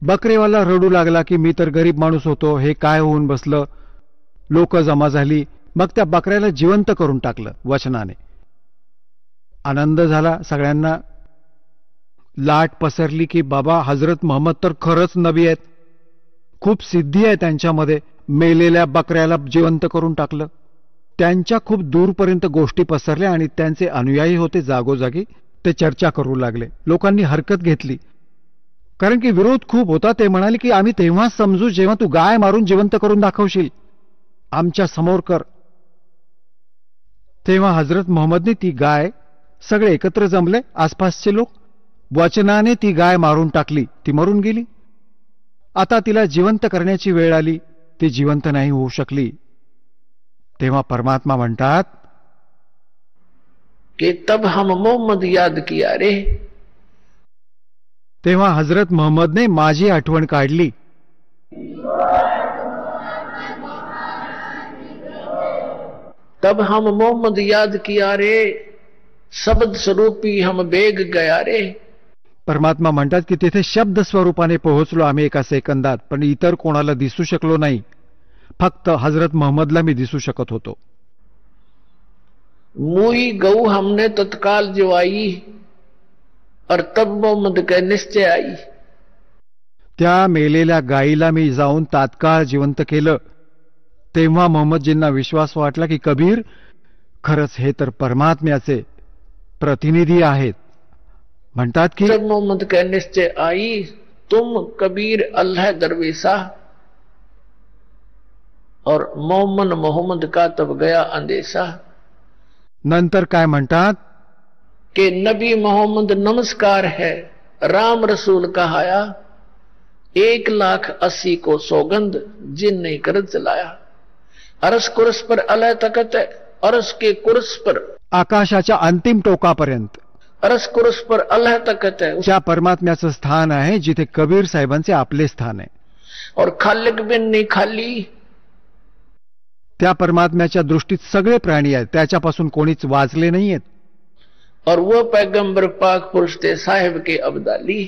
बकरेवाला रडू लागला की मी तर गरीब माणूस होतो, हे काय होऊन बसलं. लोक जमा झाली, मग त्या बकऱ्याला जिवंत करून टाकलं वचनाने. आनंद झाला सगळ्यांना, लाट पसरली की बाबा हजरत मोहम्मद तर खरंच नबी आहेत, खूप सिद्धी आहे त्यांच्यामध्ये. मेलेल्या बकऱ्याला जिवंत करून टाकलं. त्यांच्या खूप दूरपर्यंत गोष्टी पसरल्या आणि त्यांचे अनुयायी होते जागोजागी, ते चर्चा करू लागले. लोकांनी हरकत घेतली, कारण की विरोध खूप होता. ते म्हणाले की आम्ही तेव्हाच समजू जेव्हा तू गाय मारून जिवंत करून दाखवशील, आमच्या समोर कर. तेव्हा हजरत मोहम्मदने ती गाय, सगळे एकत्र जमले आसपासचे लोक, वचनाने ती गाय मारून टाकली. ती मरून गेली. आता तिला जिवंत करण्याची वेळ आली, ती जिवंत नाही होऊ शकली. तेव्हा परमात्मा म्हणतात की तब हम मोहम्मद याद किया रे. तेव्हा हजरत मोहम्मदने माझी आठवण काढली. तब हम मोहम्मद याद किया रे, शब्द स्वरूपी हम बेग गया रे. परमात्मा म्हणतात की तिथे शब्द स्वरूपाने पोहोचलो आम्ही एका सेकंदात, पण इतर कोणाला दिसू शकलो नाही. फक्त हजरत मोहम्मदला मी दिसू शकत होतो. मुई गऊ हमने तत्काल जिवाई, और तब मोहम्मद के निश्चय आई. त्या मेलेल्या गायीला मी जाऊन तात्काळ जिवंत केलं. तेव्हा मोहम्मदजींना विश्वास वाटला की कबीर खरंच हे तर परमात्म्याचे प्रतिनिधी आहेत. म्हणतात की जब मोहम्मद के निश्चय आई तुम कबीर अल्लाह दरवेशा और मोहम्मद का तब गया अंदेशा. नंतर काय म्हणतात कि नबी मोहम्मद नमस्कार है राम रसूल कहाया 1,80,000 को सौगंध जिन नहीं कर चलाया. अरस कुरस पर अल्लाह तकत है, अरस के कुरस पर आकाशाच्या अंतिम टोकापर्यंत अरस कुरस पर अल्लाह तकत है त्या परमात्म्याचं स्थान आहे जिथे कबीर साहेबांचे आपले स्थान आहे. और खालिक बिन नहीं खाली. त्या परमात्म्याच्या दृष्टीत सगळे प्राणी आहेत, त्याच्यापासून कोणीच वाचले नाहीयेत. और वो पैगंबर पाक पुरुष थे साहेब के अब्दाली.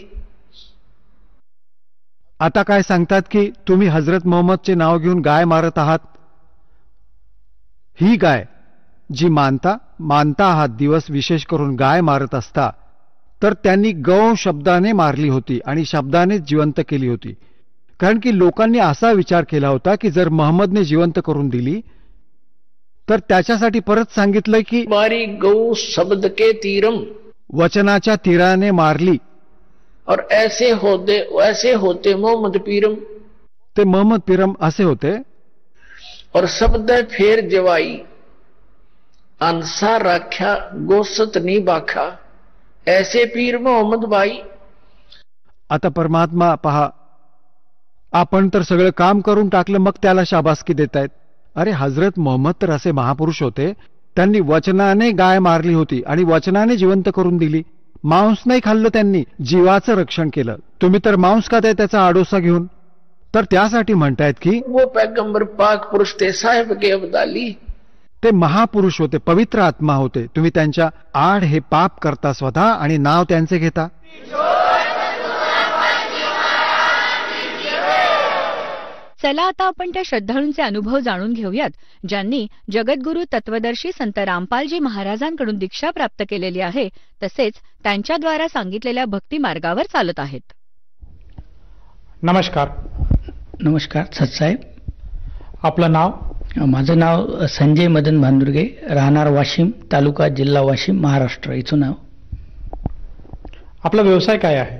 आता काय सांगतात की तुम्ही हजरत मोहम्मदचे नाव घेऊन गाय मारत आहात. ही गाय जी मानता आहात दिवस विशेष करून गाय मारत असता तर त्यांनी गौ शब्दाने मारली होती आणि शब्दानेच जिवंत केली होती. कारण की लोकांनी असा विचार केला होता की जर मोहम्मदने जिवंत करून दिली तर त्याच्यासाठी परत सांगितलंय की मारी गौ शब्द के तीरम, वचनाच्या तीराने मारली. और ऐसे होते मोहम्मद पीरम. ते मोहम्मद पीरम असे होते. और शब्द फेर जवाई अनसा राख्या गोसत नी बाखा. ऐसे पीर मोहम्मद भाई. आता परमात्मा पहा, आपण तर सगळं काम करून टाकलं मग त्याला शाबासकी देतायत. अरे हजरत मोहम्मद तर असे महापुरुष होते, त्यांनी वचनाने गाय मारली होती आणि वचनाने जिवंत करून दिली. मांस नाही खाल्लं, त्यांनी जीवाचं रक्षण केलं. तुम्ही तर मांस खाताय त्याचा आडोसा घेऊन. तर त्यासाठी म्हणतायत की वो पैगंबर पाक पुरुष थे साहेब के अब्दाली. ते महापुरुष होते, पवित्र आत्मा होते. तुम्ही त्यांच्या आड हे पाप करता स्वतः आणि नाव त्यांचे घेता. चला आता आपण त्या श्रद्धाळूंचे अनुभव जाणून घेऊयात ज्यांनी जगद्गुरू तत्वदर्शी संत रामपालजी महाराजांकडून दीक्षा प्राप्त केलेली आहे, तसेच त्यांच्याद्वारा सांगितलेल्या भक्ती मार्गावर चालत आहेत. नमस्कार सतसाहेब. आपलं नाव? माझं नाव संजय मदन भांदुर्गे, राहणार वाशिम, तालुका जिल्हा वाशिम, महाराष्ट्र. इथं नाव. आपला व्यवसाय काय आहे?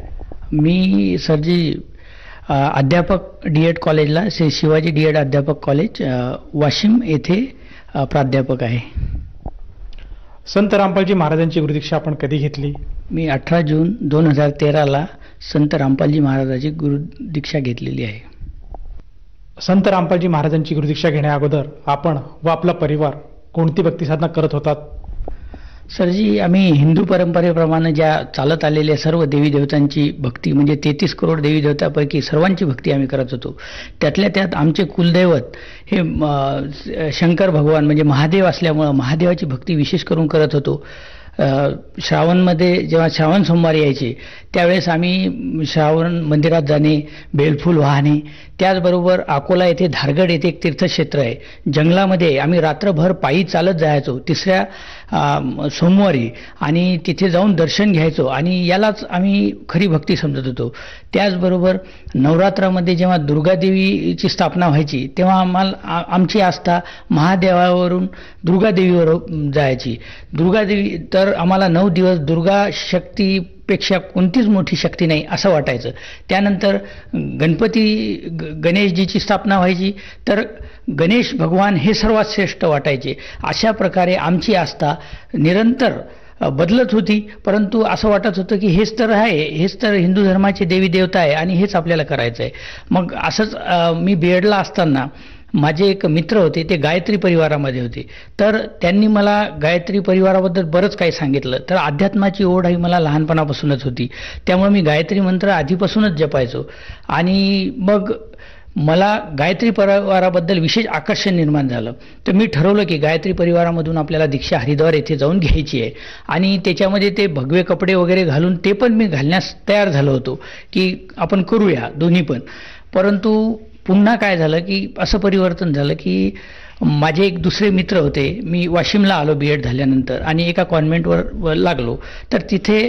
मी सरजी अध्यापक डीएड कॉलेजला, श्री शिवाजी डीएड अध्यापक कॉलेज वाशिम येथे प्राध्यापक आहे. संत रामपालजी महाराजांची गुरुदीक्षा आपण कधी घेतली? मी 18 जून 2013ला संत रामपालजी महाराजांची गुरुदीक्षा घेतलेली आहे. संत रामपालजी महाराजांची गुरुदीक्षा घेण्या अगोदर आपण व आपला परिवार कोणती भक्ती साधना करत होतात? सरजी, आम्ही हिंदू परंपरेप्रमाणे ज्या चालत आलेल्या सर्व देवी देवतांची भक्ती, म्हणजे 33 करोड देवी देवतांपैकी सर्वांची भक्ती आम्ही करत होतो. त्यातल्या त्यात आमचे कुलदैवत हे शंकर भगवान म्हणजे महादेव असल्यामुळं महादेवाची भक्ती विशेष करून करत होतो. श्रावणमध्ये जेव्हा श्रावण सोमवारी यायचे त्यावेळेस आम्ही श्रावण मंदिरात जाणे, बेलफूल वाहणे, त्याचबरोबर अकोला येथे धारगड येथे एक तीर्थक्षेत्र आहे, जंगलामध्ये आम्ही रात्रभर पायी चालत जायचो 3ऱ्या सोमवारी आणि तिथे जाऊन दर्शन घ्यायचो आणि यालाच आम्ही खरी भक्ती समजत होतो. त्याचबरोबर नवरात्रामध्ये जेव्हा दुर्गादेवीची स्थापना व्हायची तेव्हा आम्हाला आमची आस्था महादेवावरून दुर्गादेवीवर जायची. दुर्गादेवी तर आम्हाला 9 दिवस दुर्गा शक्तीपेक्षा कोणतीच मोठी शक्ती नाही असं वाटायचं. त्यानंतर गणेशजीची स्थापना व्हायची तर गणेश भगवान हे सर्वात श्रेष्ठ वाटायचे. अशा प्रकारे आमची आस्था निरंतर बदलत होती, परंतु असं वाटत होतं की हेच तर आहे, हेच तर हिंदू धर्माचे देवी देवता आहे आणि हेच आपल्याला करायचं आहे. मग असंच मी बीएडला असताना माझे एक मित्र होते, ते गायत्री परिवारामध्ये होते, तर त्यांनी मला गायत्री परिवाराबद्दल बरंच काही सांगितलं. तर अध्यात्माची ओढ ही मला लहानपणापासूनच होती, त्यामुळे मी गायत्री मंत्र आधीपासूनच जपायचो आणि मग मला गायत्री परिवाराबद्दल विशेष आकर्षण निर्माण झालं. तर मी ठरवलं की गायत्री परिवारामधून आपल्याला दीक्षा हरिद्वार येथे जाऊन घ्यायची आहे आणि त्याच्यामध्ये ते भगवे कपडे वगैरे घालून ते पण मी घालण्यास तयार झालो होतो की आपण करूया दोन्ही पण. परंतु पुन्हा काय झालं की असं परिवर्तन झालं की माझे एक दुसरे मित्र होते, मी वाशिमला आलो बीएड झाल्यानंतर आणि एका कॉन्व्हेंटवर लागलो, तर तिथे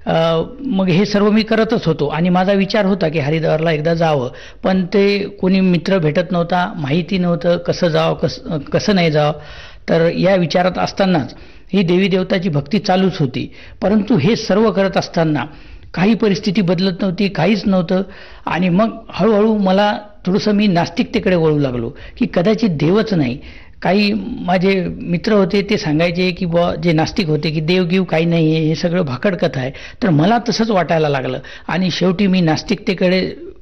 मग हे सर्व मी करतच होतो आणि माझा विचार होता की हरिद्वारला एकदा जावं, पण ते कोणी मित्र भेटत नव्हता, माहिती नव्हतं कसं जावं कसं नाही जावं. तर या विचारात असतानाच ही देवी देवताची भक्ती चालूच होती. परंतु हे सर्व करत असताना काही परिस्थिती बदलत नव्हती, काहीच नव्हतं. आणि मग हळूहळू मला थोडंसं मी नास्तिकतेकडे वळू लागलो की कदाचित देवच नाही. काही माझे मित्र होते ते सांगायचे की बुवा, जे नास्तिक होते, की देवगीव काही नाही आहे, हे सगळं भाकड कथा आहे. तर मला तसंच वाटायला लागलं आणि शेवटी मी नास्तिकतेकडे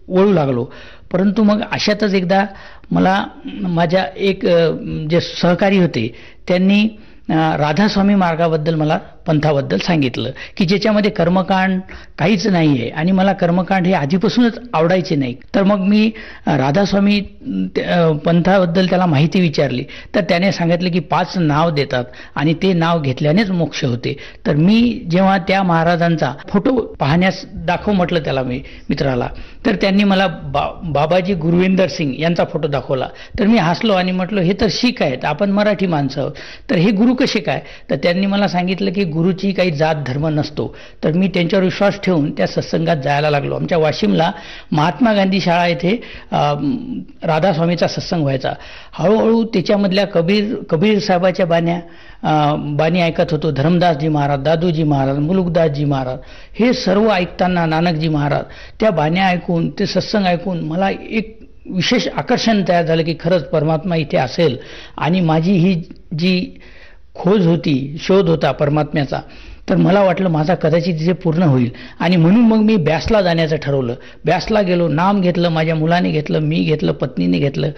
वळू लागलो. परंतु मग अशातच एकदा मला माझ्या एक जे सहकारी होते त्यांनी राधास्वामी मार्गाबद्दल मला पंथाबद्दल सांगितलं की ज्याच्यामध्ये कर्मकांड काहीच नाही आहे आणि मला कर्मकांड हे आधीपासूनच आवडायचे नाही. तर मग मी राधास्वामी पंथाबद्दल त्याला माहिती विचारली. तर त्याने सांगितलं की 5 नाव देतात आणि ते नाव घेतल्यानेच मोक्ष होते. तर मी जेव्हा त्या महाराजांचा फोटो पाहण्यास दाखव म्हटलं त्याला मी मित्राला, तर त्यांनी मला बाबाजी गुरविंदर सिंग यांचा फोटो दाखवला. तर मी हसलो आणि म्हटलं हे तर शीख आहेत, आपण मराठी माणसं आहोत, तर हे गुरु कसे काय? तर त्यांनी मला सांगितलं की गुरुची काही जात धर्म नसतो. तर मी त्यांच्यावर विश्वास ठेवून त्या सत्संगात जायला लागलो. आमच्या वाशिमला महात्मा गांधी शाळा येथे राधास्वामीचा सत्संग व्हायचा. हळूहळू त्याच्यामधल्या कबीर साहेबाच्या बाणी ऐकत होतो. धर्मदासजी महाराज, दादूजी महाराज, मुलुकदासजी महाराज हे सर्व ऐकताना नानकजी महाराज, त्या बाण्या ऐकून ते सत्संग ऐकून मला एक विशेष आकर्षण तयार झालं की खरंच परमात्मा इथे असेल. आणि माझी ही जी खोज होती, शोध होता परमात्म्याचा, तर मला वाटलं माझा कदाचित तिथे पूर्ण होईल. आणि म्हणून मग मी ब्यासला जाण्याचं ठरवलं. ब्यासला गेलो, नाम घेतलं, माझ्या मुलाने घेतलं, मी घेतलं, पत्नीने घेतलं.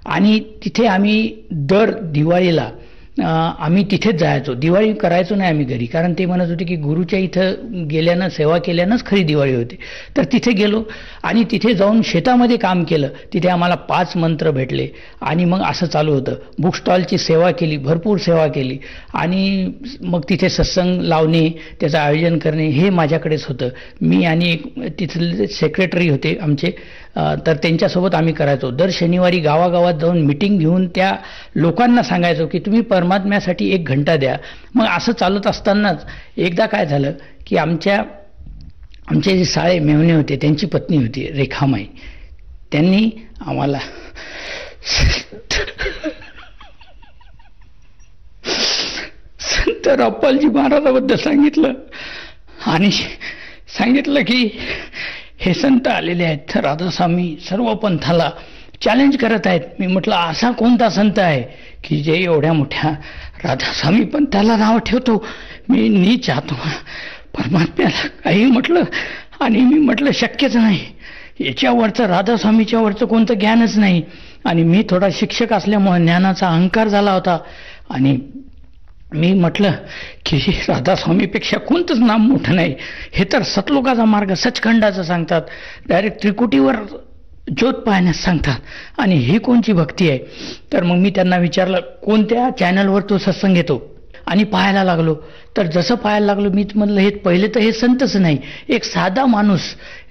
आणि तिथे आम्ही दर दिवाळीला आम्ही तिथेच जायचो. दिवाळी करायचो नाही आम्ही घरी, कारण ते म्हणत होते की गुरुच्या इथं गेल्यानं, सेवा केल्यानंच खरी दिवाळी होते. तर तिथे गेलो आणि तिथे जाऊन शेतामध्ये काम केलं. तिथे आम्हाला 5 मंत्र भेटले आणि मग असं चालू होतं. बुक स्टॉलची सेवा केली, भरपूर सेवा केली. आणि मग तिथे सत्संग लावणे, त्याचं आयोजन करणे हे माझ्याकडेच होतं. मी आणि तिथले सेक्रेटरी होते आमचे, तर त्यांच्यासोबत आम्ही करायचो. दर शनिवारी गावागावात जाऊन मिटिंग घेऊन त्या लोकांना सांगायचो की तुम्ही परमात्म्यासाठी 1 घंटा द्या. मग असं चालत असतानाच एकदा काय झालं की आमचे जे साळे मेवणे होते त्यांची पत्नी होती रेखामाई, त्यांनी आम्हाला संत रामपालजी महाराजाबद्दल सांगितलं आणि सांगितलं की हे संत आलेले आहेत, राधास्वामी सर्व पंथाला चॅलेंज करत आहेत. मी म्हटलं असा कोणता संत आहे की जे एवढ्या मोठ्या राधास्वामी पंथाला नाव ठेवतो? मी नीच आत्मा परमात्म्याला काही म्हटलं आणि मी म्हटलं शक्यच नाही, याच्यावरचं राधास्वामीच्या वरचं कोणतं ज्ञानच नाही. आणि मी थोडा शिक्षक असल्यामुळे ज्ञानाचा अहंकार झाला होता आणि मी म्हटलं की राधास्वामीपेक्षा कोणतंच नाम मोठं नाही. हे तर सतलोकाचा मार्ग, सचखंडाचं सांगतात, डायरेक्ट त्रिकुटीवर ज्योत पाहण्यास सांगतात आणि ही कोणची भक्ती आहे? तर मग मी त्यांना विचारलं कोणत्या चॅनलवर तो सत्संग येतो आणि पाहायला लागलो. तर जसं पाहायला लागलो मी म्हणलं हे पहिले तर हे संतच नाही, एक साधा माणूस,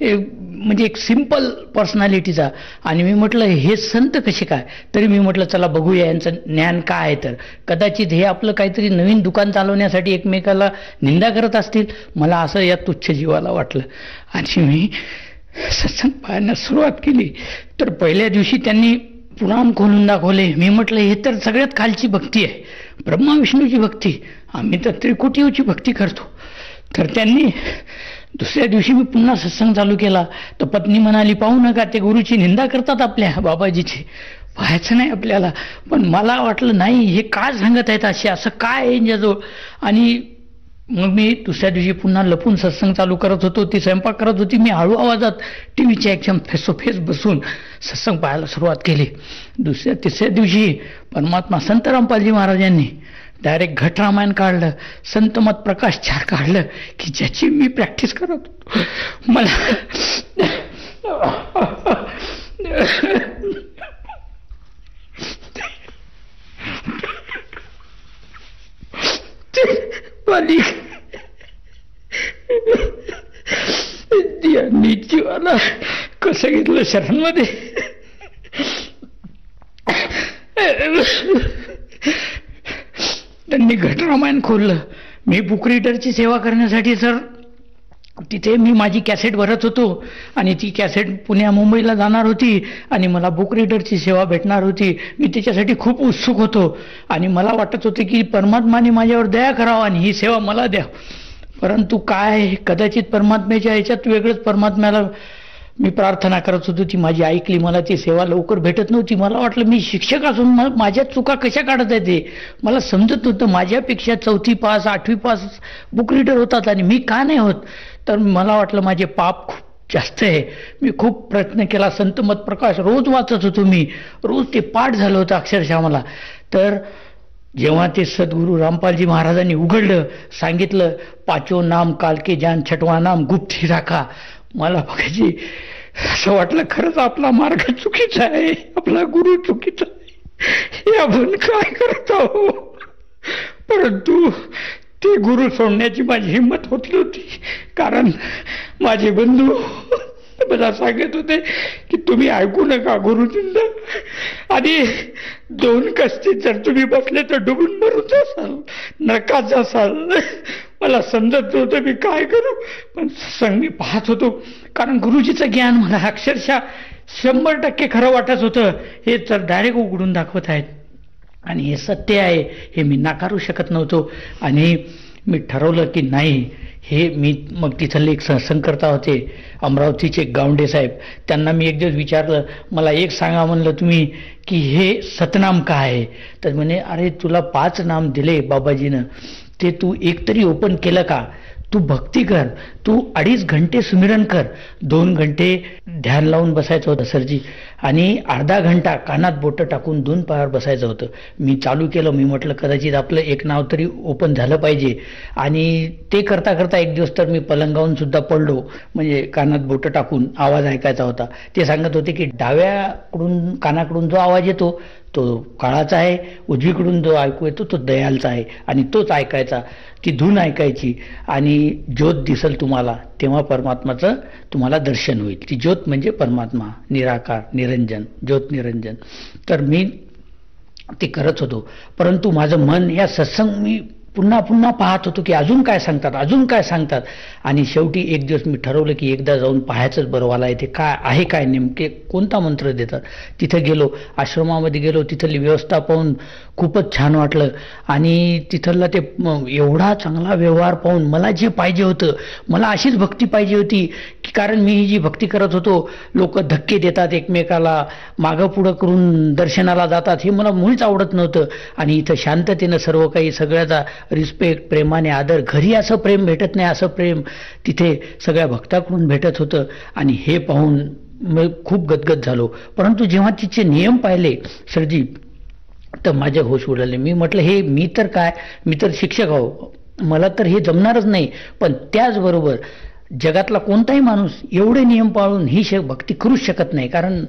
म्हणजे एक सिंपल पर्सनॅलिटीचा. आणि मी म्हटलं हे संत कसे काय? तरी मी म्हटलं चला बघूया यांचं ज्ञान काय आहे. तर कदाचित हे आपलं काहीतरी नवीन दुकान चालवण्यासाठी एकमेकाला निंदा करत असतील, मला असं या तुच्छ जीवाला वाटलं. आणि मी सत्संग पाहण्यास सुरुवात केली. तर पहिल्या दिवशी त्यांनी पुराण खोलून दाखवले. मी म्हटलं हे तर सगळ्यात खालची भक्ती आहे, ब्रह्मा विष्णूची भक्ती, आम्ही तर त्रिकुटीची भक्ती करतो. तर त्यांनी दुसऱ्या दिवशी मी पुन्हा सत्संग चालू केला. तर पत्नी म्हणाली पाहू नका, ते गुरुची निंदा करतात आपल्या बाबाजीची, पाहायचं नाही आपल्याला. पण मला वाटलं नाही, हे काय सांगत आहेत असे, असं काय आहे यांच्याजवळ. आणि मग मी दुसऱ्या दिवशी पुन्हा लपून सत्संग चालू करत होतो. ती स्वयंपाक करत होती, मी हळू आवाजात टीव्हीच्या एकदम फेसोफेस बसून सत्संग पाहायला सुरुवात केली. तिसऱ्या दिवशी परमात्मा संत रामपालजी महाराजांनी डायरेक्ट घट रामायण काढलं, संतमत प्रकाश 4 काढलं की ज्याची मी प्रॅक्टिस करत होतो. मला जीवाला कसं घेतलं शरणमध्ये. त्यांनी घट रामायण खोललं. मी बुक रीडरची सेवा करण्यासाठी सर तिथे मी माझी कॅसेट भरत होतो आणि ती कॅसेट पुण्या मुंबईला जाणार होती आणि मला बुक रीडरची सेवा भेटणार होती. मी त्याच्यासाठी खूप उत्सुक होतो आणि मला वाटत होते की परमात्माने माझ्यावर दया करावा आणि ही सेवा मला द्या. परंतु काय, कदाचित परमात्म्याच्या ह्याच्यात वेगळंच परमात्म्याला मी प्रार्थना करत होतो, ती माझी ऐकली. मला ती सेवा लवकर भेटत नव्हती. मला वाटलं मी शिक्षक असून माझ्या चुका कशा काढत आहे ते मला समजत नव्हतं. माझ्यापेक्षा 4थी पास 8वी पास बुक रीडर होतात आणि मी का नाही होत. तर मला वाटलं माझे पाप खूप जास्त आहे. मी खूप प्रयत्न केला. संत मतप्रकाश रोज वाचत होतो मी, रोज ते पाठ झालं होतं अक्षरशः मला. तर जेव्हा ते सद्गुरू रामपालजी महाराजांनी उघडलं, सांगितलं पाचो नाम कालके जान छठवा नाम गुप्त ही राखा, मला बघायची असं वाटलं खरंच आपला मार्ग चुकीचा आहे, आपला गुरु चुकीचा आहे, हे आपण काय करत आहोत. परंतु ते गुरु सोडण्याची माझी हिंमत होत नव्हती, कारण माझे बंधू मला सांगत होते की तुम्ही ऐकू नका गुरुजींना, आणि 2 कस्तीत जर तुम्ही बसले तर डुबून मरून जासाल, नरकात जासाल. मला समजत नव्हतं मी काय करू, पण संग मी पाहत होतो, कारण गुरुजीचं ज्ञान मला अक्षरशः 100% खरं वाटत होतं. हे तर डायरेक्ट उघडून दाखवत आहेत आणि हे सत्य आहे, हे मी नाकारू शकत नव्हतो. आणि मी ठरवलं की नाही, हे मी मग तिथले एक संकर्ता होते अमरावतीचे गावंडे साहेब, त्यांना मी एक दिवस विचारलं, मला एक सांगा म्हणलं तुम्ही की हे सतनाम काय आहे. तर म्हणे अरे तुला 5 नाम दिले बाबाजीनं, ते तू एक तरी ओपन केलं का. तू भक्ती कर, तू 2.5 घंटे सुमिरन कर, 2 घंटे ध्यान लावून बसायचं होतं सरजी, आणि अर्धा घंटा कानात बोटं टाकून 2 पायावर बसायचं होतं. मी चालू केलं. मी म्हटलं कदाचित आपलं एक नाव तरी ओपन झालं पाहिजे. आणि ते करता करता एक दिवस तर मी पलंगावून सुद्धा पडलो, म्हणजे कानात बोटं टाकून आवाज ऐकायचा होता. ते सांगत होते की डाव्याकडून कानाकडून जो आवाज येतो तो काळाचा आहे, उजवीकडून जो ऐकू येतो तो दयालचा आहे, आणि तोच ऐकायचा. ती धून ऐकायची आणि ज्योत दिसेल तुम्हाला, तेव्हा परमात्माचं तुम्हाला दर्शन होईल. ती ज्योत म्हणजे परमात्मा, निराकार, निरंजन, ज्योत निरंजन. तर मी ते करत होतो, परंतु माझं मन या सत्संग मी पुन्हा पुन्हा पाहत होतो की अजून काय सांगतात, अजून काय सांगतात. आणि शेवटी एक दिवस मी ठरवलं की एकदा जाऊन पाहायचंच बरं, वाला इथे काय आहे, काय नेमके कोणता मंत्र देतात. तिथं गेलो, आश्रमामध्ये गेलो, तिथली व्यवस्था पाहून खूपच छान वाटलं. आणि तिथला ते एवढा चांगला व्यवहार पाहून मला जे पाहिजे होतं, मला अशीच भक्ती पाहिजे होती की, कारण मी ही जी भक्ती करत होतो, लोक धक्के देतात एकमेकाला, मागं पुढं करून दर्शनाला जातात, हे मला मुळीच आवडत नव्हतं. आणि इथं शांततेनं सर्व काही, सगळ्याचा रिस्पेक्ट, प्रेमाने आदर. घरी असं प्रेम भेटत नाही, असं प्रेम तिथे सगळ्या भक्ताकडून भेटत होतं. आणि हे पाहून मी खूप गदगद झालो. परंतु जेव्हा तिचे नियम पाहिले सरजी, तर माझे होश उडाले. मी म्हटलं हे मी तर काय, मी तर शिक्षक आहो, मला तर हे जमणारच नाही. पण त्याचबरोबर जगातला कोणताही माणूस एवढे नियम पाळून ही भक्ती करूच शकत नाही, कारण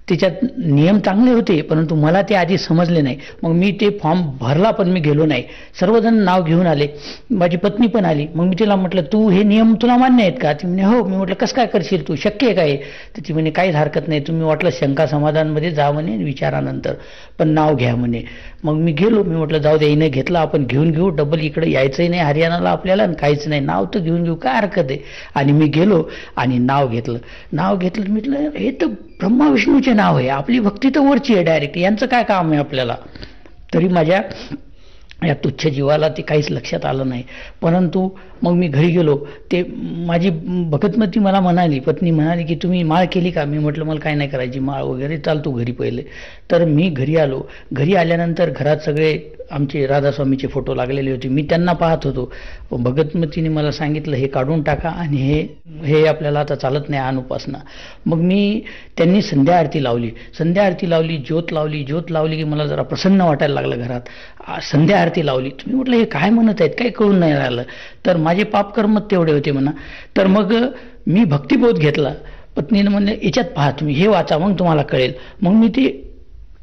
त्याच्यात नियम चांगले होते, परंतु मला ते आधी समजले नाही. मग मी ते फॉर्म भरला, पण मी गेलो नाही. सर्वजण नाव घेऊन आले, माझी पत्नी पण आली. मग मी तिला म्हटलं तू हे नियम तुला मान्य आहेत का. ती म्हणे हो. मी म्हटलं कसं काय करशील तू, शक्य आहे काय. तर ती म्हणे काहीच हरकत नाही, तुम्ही वाटलं शंका समाधानमध्ये जा म्हणे, विचारानंतर पण नाव घ्या म्हणे. मग मी गेलो. मी म्हटलं जाऊ दे, हिनं घेतलं, आपण घेऊन घेऊ, डबल इकडे यायचंही नाही हरियाणाला आपल्याला, काहीच नाही, नाव तर घेऊन घेऊ, काय हरकत आहे. आणि मी गेलो आणि नाव घेतलं. म्हटलं हे तर ब्रह्मा विष्णूचे नाव आहे, आपली भक्ती तर वरची आहे डायरेक्ट, यांचं काय काम आहे आपल्याला. तरी माझ्या या तुच्छ जीवाला ते काहीच लक्षात आलं नाही. परंतु मग मी घरी गेलो. ते माझी भगतमती मला म्हणाली, पत्नी म्हणाली की तुम्ही माळ केली का. मी म्हटलं मला काय नाही करायची माळ वगैरे, चालतो घरी पहिले. तर मी घरी आलो. घरी आल्यानंतर घरात सगळे आमचे राधास्वामीचे फोटो लागलेले होते, मी त्यांना पाहत होतो. भगतमतीने मला सांगितलं हे काढून टाका आणि हे आपल्याला आता चालत नाही अनुपासना. मग त्यांनी संध्या आरती लावली, ज्योत लावली की मला जरा प्रसन्न वाटायला लागलं घरात. संध्या आरती लावली. तुम्ही म्हटलं हे काय म्हणत आहेत, काही कळून नाही राहिलं. तर माझे पापकर्म तेवढे होते म्हणा. तर मग मी भक्तिबोध घेतला. पत्नीने म्हणले याच्यात पहा तुम्ही, हे वाचा, मग तुम्हाला कळेल. मग मी ते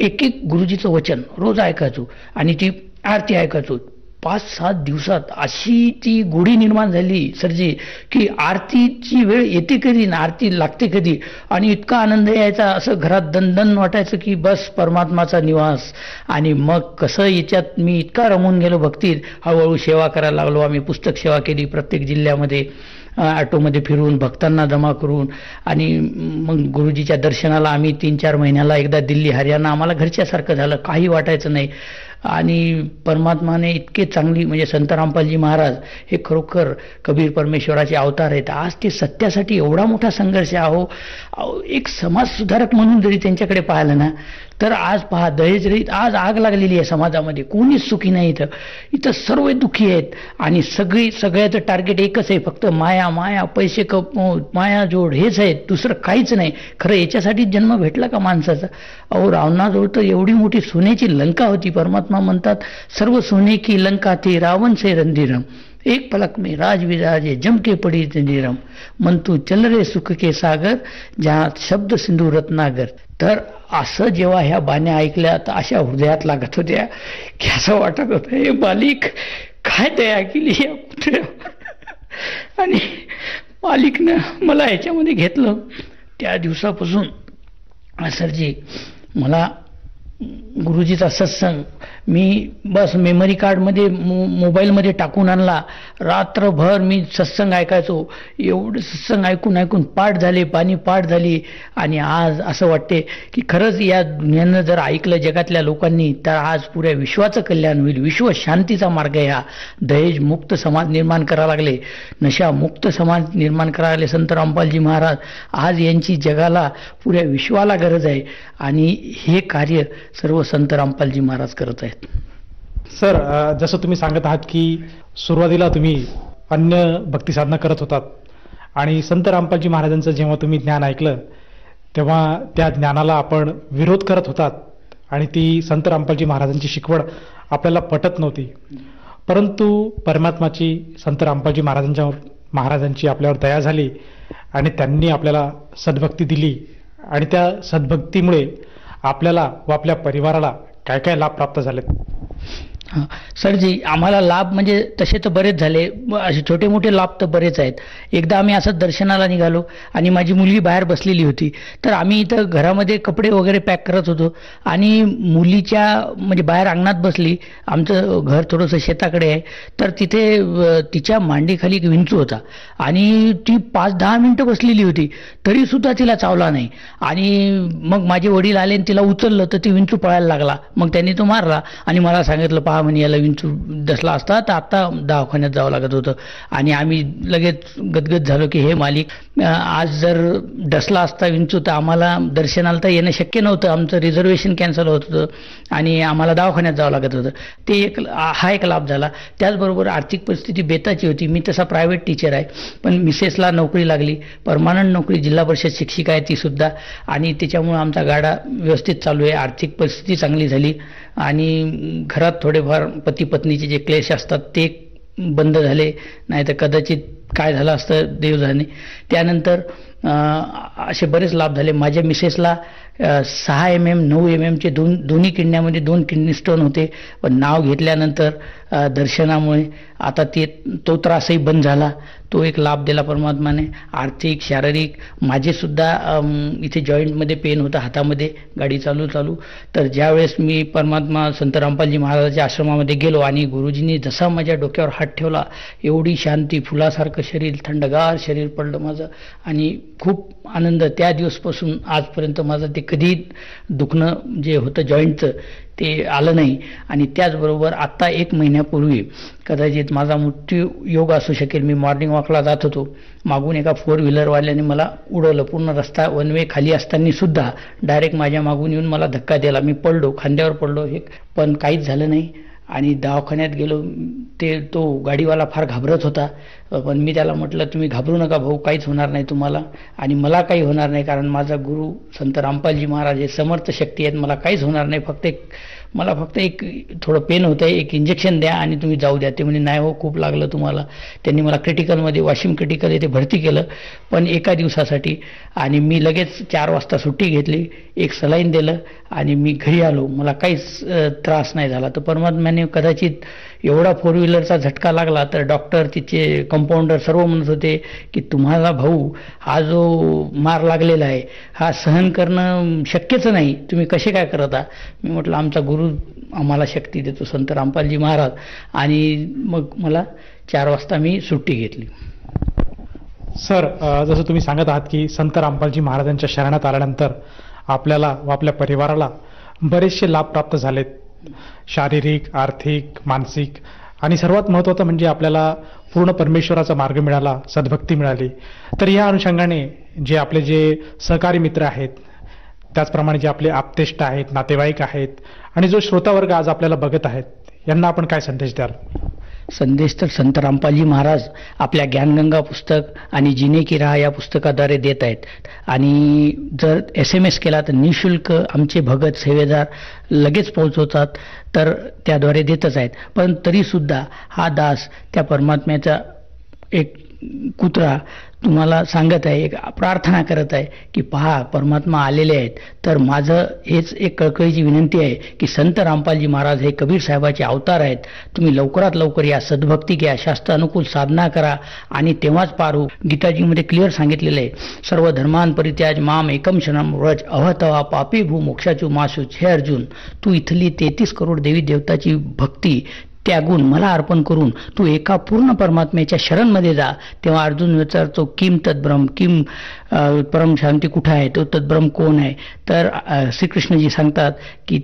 एक गुरुजीचं वचन रोज ऐकायचो आणि ती आरती ऐकायचो. 5-7 दिवसात अशी ती गोडी निर्माण झाली सरजी, की आरतीची वेळ येते कधी ना आरती लागते कधी, आणि इतका आनंद यायचा, असं घरात दणदण वाटायचं की बस परमात्माचा निवास. आणि मग कसं याच्यात मी इतका रमून गेलो भक्तीत, हळूहळू सेवा करायला लागलो. आम्ही पुस्तक सेवा केली प्रत्येक जिल्ह्यामध्ये, ऑटोमध्ये फिरून भक्तांना जमा करून आणि मग गुरुजीच्या दर्शनाला आम्ही 3-4 महिन्याला एकदा दिल्ली हरियाणा आम्हाला घरच्यासारखं झालं, काही वाटायचं नाही. आणि परमात्माने इतके चांगली म्हणजे संत रामपालजी महाराज हे खरोखर कबीर परमेश्वराचे अवतार आहेत. आज ते सत्यासाठी एवढा मोठा संघर्ष एक समाज सुधारक म्हणून जरी त्यांच्याकडे पाहिलं ना तर आज पहा दहेज रहित आज आग लागलेली आहे समाजामध्ये, कोणीच सुखी नाही. इथं सर्व दुःखी आहेत आणि सगळ्याचं टार्गेट एकच आहे, फक्त माया माया, पैसे माया जोड हेच आहेत, दुसरं काहीच नाही. खरं याच्यासाठी जन्म भेटला का माणसाचा? अहो रावणाजवळ तर एवढी मोठी सोन्याची लंका होती. परमात्मा म्हणतात सर्व सोने की लंका थी रावण से रंधिरम, एक पलक में राज विराजे जम के पड़ी जंजीरम, मन तू चल रे सुख के सागर जहाँ शब्द सिंधू रत्नागर. तर असं जेव्हा ह्या बाण्या ऐकल्या तर अशा हृदयात लागत होत्या की असं वाटत होतं हे मालिक काय दया केली या पुतळ्यावर. आणि मालिकनं मला ह्याच्यामध्ये घेतलं. त्या दिवसापासून सरजी मला गुरुजीचा सत्संग मी बस मेमरी कार्डमध्ये मोबाईलमध्ये टाकून आणला. रात्रभर मी सत्संग ऐकायचो. एवढं सत्संग ऐकून ऐकून पाठ झाले, पाणी पाठ झाली. आणि आज असं वाटते की खरंच या दुनियानं जर ऐकलं जगातल्या लोकांनी तर आज पुऱ्या विश्वाचं कल्याण होईल. विश्व शांतीचा मार्ग आहे हा. दहेज मुक्त समाज निर्माण करायला लागले, नशा मुक्त समाज निर्माण करायला लागले संत रामपालजी महाराज. आज यांची जगाला पुऱ्या विश्वाला गरज आहे आणि हे कार्य सर्व संत रामपालजी महाराज करत आहेत. सर, जसं तुम्ही सांगत आहात की सुरुवातीला तुम्ही अन्य भक्ती साधना करत होतात आणि संत रामपालजी महाराजांचं जेव्हा तुम्ही ज्ञान ऐकलं तेव्हा त्या ज्ञानाला आपण विरोध करत होतात आणि ती संत रामपालजी महाराजांची शिकवण आपल्याला पटत नव्हती. परंतु परमात्माची संत रामपालजी महाराजांची आपल्यावर दया झाली आणि त्यांनी आपल्याला सद्भक्ती दिली आणि त्या सद्भक्तीमुळे आपल्याला व आपल्या परिवाराला काय काय लाभ प्राप्त झालेत? सरजी, आम्हाला लाभ म्हणजे तसे तर बरेच झाले, असे छोटे मोठे लाभ तर बरेच आहेत. एकदा आम्ही असं दर्शनाला निघालो आणि माझी मुलगी बाहेर बसलेली होती. तर आम्ही इथं घरामध्ये कपडे वगैरे पॅक करत होतो आणि मुलीच्या म्हणजे बाहेर अंगणात बसली. आमचं घर थोडंसं शेताकडे आहे. तर तिथे तिच्या मांडीखाली एक विंचू होता आणि ती 5-10 मिनिटं बसलेली होती तरी सुद्धा तिला चावला नाही. आणि मग माझे वडील आले आणि तिला उचललं तर ती विंचू पळायला लागला. मग त्यांनी तो मारला आणि मला सांगितलं पहा म्हणे याला विंचू डसला असता तर आता दवाखान्यात जावं लागत होतं. आणि आम्ही लगेच गदगद झालो की हे मालिक, आज जर डसला असता विंचू तर आम्हाला दर्शनाला तर येणं शक्य नव्हतं. आमचं रिझर्वेशन कॅन्सल होत होतं आणि आम्हाला दवाखान्यात जावं लागत होतं. ते हा एक लाभ झाला. त्याचबरोबर आर्थिक परिस्थिती बेताची होती. मी तसा प्रायव्हेट टीचर आहे, पण मिसेसला नोकरी लागली, परमानंट नोकरी, जिल्हा परिषद शिक्षिका आहे ती सुद्धा. आणि त्याच्यामुळे आमचा गाडा व्यवस्थित चालू आहे. आर्थिक परिस्थिती चांगली झाली आणि घरात थोडेफार पती पत्नीचे जे क्लेश असतात ते बंद झाले, नाही तर कदाचित काय झालं असतं देव जाणे. त्यानंतर असे बरेच लाभ झाले. माझ्या मिसेसला 6 mm 9 mm चे दोन्ही किडन्यामध्ये 2 किडनी स्टोन होते. पण नाव घेतल्यानंतर दर्शनामुळे आता तो त्रासही बंद झाला. तो एक लाभ दिला परमात्माने. आर्थिक शारीरिक माझे सुद्धा इथे जॉईंटमध्ये पेन होता हातामध्ये गाडी चालू. तर ज्यावेळेस मी परमात्मा संत रामपालजी महाराजांच्या आश्रमामध्ये गेलो आणि गुरुजींनी जसा माझ्या डोक्यावर हात ठेवला एवढी शांती, फुलासारखं शरीर, थंडगार शरीर पडलं माझं आणि खूप आनंद. त्या दिवसपासून आजपर्यंत माझं ते कधी दुखणं जे होतं जॉईंटचं ते आलं नाही. आणि त्याचबरोबर आत्ता 1 महिन्यापूर्वी कदाचित माझा मृत्यू योग असू शकेल. मी मॉर्निंग वॉकला जात होतो, मागून एका 4 व्हीलरवाल्याने मला उडवलं. पूर्ण रस्ता 1 वे खाली असताना सुद्धा डायरेक्ट माझ्या मागून येऊन मला धक्का दिला. मी पडलो, खांद्यावर पडलो, पण काहीच झालं नाही. आणि दवाखान्यात गेलो. तो गाडीवाला फार घाबरत होता, पण मी त्याला म्हटलं तुम्ही घाबरू नका भाऊ, काहीच होणार नाही तुम्हाला आणि मला काही होणार नाही, कारण माझा गुरु संत रामपालजी महाराज हे समर्थ शक्ती आहेत, मला काहीच होणार नाही, मला फक्त एक थोडं पेन होतंय, एक इंजेक्शन द्या आणि तुम्ही जाऊ द्या. ते म्हणजे नाही हो, खूप लागलं तुम्हाला. त्यांनी मला क्रिटिकलमध्ये, वाशिम क्रिटिकल येथे भरती केलं, पण एका दिवसासाठी. आणि मी लगेच 4 वाजता सुट्टी घेतली, एक सलाईन दिलं आणि मी घरी आलो. मला काहीच त्रास नाही झाला. तर परमात्म्याने कदाचित एवढा 4 व्हीलरचा झटका लागला तर डॉक्टर, तिचे कंपाऊंडर सर्व म्हणत होते की तुम्हाला भाऊ हा जो मार लागलेला आहे हा सहन करणं शक्यच नाही, तुम्ही कसे काय करता. मी म्हटलं आमचा गुरु आम्हाला शक्ती देतो संत रामपालजी महाराज. आणि मग मला 4 वाजता मी सुट्टी घेतली. सर, जसं तुम्ही सांगत आहात की संत रामपालजी महाराजांच्या शरणात आल्यानंतर आपल्याला व आपल्या परिवाराला बरेचसे लाभ प्राप्त झालेत, शारीरिक, आर्थिक, मानसिक, आणि सर्वात महत्त्वाचं म्हणजे आपल्याला पूर्ण परमेश्वराचा मार्ग मिळाला, सद्भक्ती मिळाली. तर या अनुषंगाने जे आपले जे सहकारी मित्र आहेत, त्याचप्रमाणे जे आपले आप्तेष्ट आहेत, नातेवाईक आहेत, आणि जो श्रोतावर्ग आज आपल्याला बघत आहेत, यांना आपण काय संदेश द्याल? संदेश तर संत रामपालजी महाराज आपल्या ज्ञानगंगा पुस्तक आणि जिने की राह या पुस्तकाद्वारे देत आहेत. आणि जर SMS केला तर निशुल्क आमचे भगत सेवेदार लगेच पोहोचवतात, तर त्याद्वारे देतच आहेत. पण तरीसुद्धा हा दास त्या परमात्म्याचा एक कुत्रा तुम्हाला सांगत आहे, एक प्रार्थना करत आहे की पहा परमात्मा आलेले आहेत. तर माझं हेच एक कळकळीची विनंती आहे की संत रामपालजी महाराज हे कबीर साहेबाचे अवतार आहेत. तुम्ही लवकरात लवकर या, सद्भक्ती घ्या, शास्त्रानुकूल साधना करा आणि तेव्हाच पार होऊ. गीताजीमध्ये क्लिअर सांगितलेलं आहे, सर्व धर्मान परित्याज माम एकम शरणम व्रज अहतवा पापी भू मोक्षाचू मासूच. हे अर्जुन, तू इथली 33 करोड देवी देवताची भक्ती त्यागून मला अर्पण करून तू एका पूर्ण परमात्म्याच्या शरणमध्ये जा. तेव्हा अर्जुन विचारतो, किम तद्ब्रह्म, किम परम शांती कुठं आहे, तो तद्ब्रह्म कोण आहे? तर श्रीकृष्णजी सांगतात की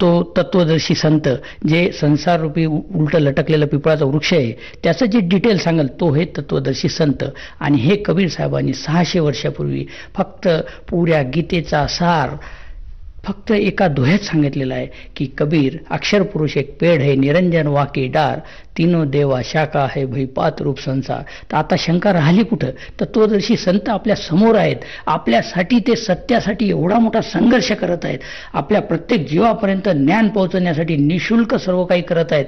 तो तत्वदर्शी संत, जे संसाररूपी उलट लटकलेलं पिपळाचा वृक्ष आहे, त्याचं जे डिटेल सांगेल तो हे तत्वदर्शी संत. आणि हे कबीर साहेबांनी 600 वर्षापूर्वी फक्त पुऱ्या गीतेचा सार फक्त एका दोह्यात सांगितलेला आहे की कबीर अक्षर पुरुष एक पेड़ है, निरंजन वाके डार, तीनों देवा शाखा है भई पात रूप संसार. तर आता शंका राहिली कुठं? तत्वदर्शी संत आपल्या समोर आहेत. आपल्यासाठी ते सत्यासाठी एवढा मोठा संघर्ष करत आहेत. आपल्या प्रत्येक जीवापर्यंत ज्ञान पोहोचवण्यासाठी निशुल्क सर्व काही करत आहेत.